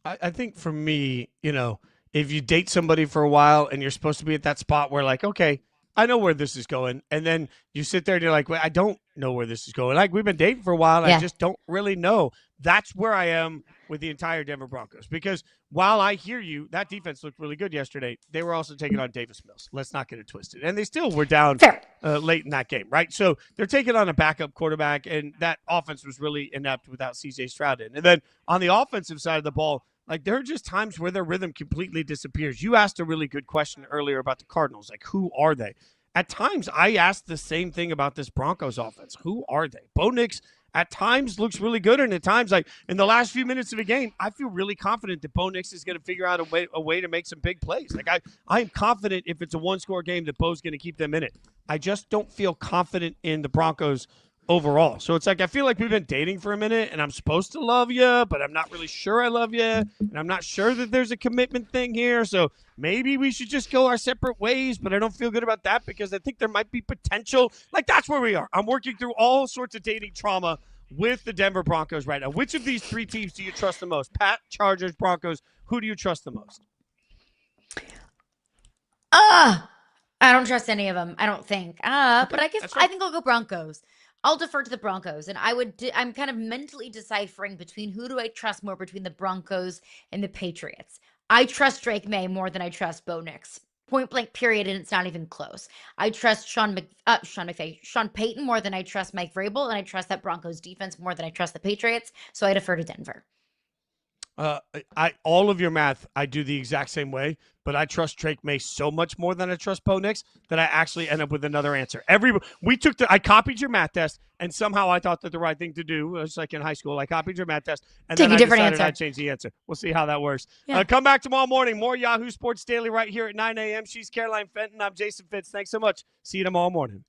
I think for me, if you date somebody for a while and you're supposed to be at that spot where like, okay, I know where this is going. And then you sit there and you're like, well, I don't know where this is going. Like we've been dating for a while. And I just don't really know. That's where I am with the entire Denver Broncos, because while I hear you, that defense looked really good yesterday. They were also taking on Davis Mills. Let's not get it twisted. And they still were down late in that game, right? So they're taking on a backup quarterback, and that offense was really inept without C.J. Stroud in. And then on the offensive side of the ball, like there are just times where their rhythm completely disappears. You asked a really good question earlier about the Cardinals. Like, who are they? at times I asked the same thing about this Broncos offense. Who are they? Bo Nix at times looks really good, and at times, like in the last few minutes of a game, I feel really confident that Bo Nix is going to figure out a way to make some big plays. Like I am confident if it's a one-score game that Bo's going to keep them in it. I just don't feel confident in the Broncos overall. So it's like I feel like we've been dating for a minute, and I'm supposed to love you, but I'm not really sure I love you, and I'm not sure that there's a commitment thing here. So maybe we should just go our separate ways, but I don't feel good about that because I think there might be potential. Like that's where we are. I'm working through all sorts of dating trauma with the Denver Broncos right now. Which of these three teams do you trust the most? Pat, Chargers, Broncos. Who do you trust the most? I don't trust any of them. I don't think. But I guess that's right. I think I'll go Broncos. I'll defer to the Broncos, and I'm kind of mentally deciphering between who do I trust more between the Broncos and the Patriots. I trust Drake May more than I trust Bo Nix. Point blank, period, and it's not even close. I trust Sean Payton more than I trust Mike Vrabel, and I trust that Broncos defense more than I trust the Patriots. So I defer to Denver. All of your math, I do the exact same way, but I trust Drake May so much more than I trust Bo Nix that I actually end up with another answer. I copied your math test, and somehow I thought that the right thing to do was like in high school. I copied your math test, and Take then a different I decided answer. I'd change the answer. We'll see how that works. Yeah. Come back tomorrow morning. More Yahoo Sports Daily right here at 9 a.m. She's Caroline Fenton. I'm Jason Fitz. Thanks so much. See you tomorrow morning.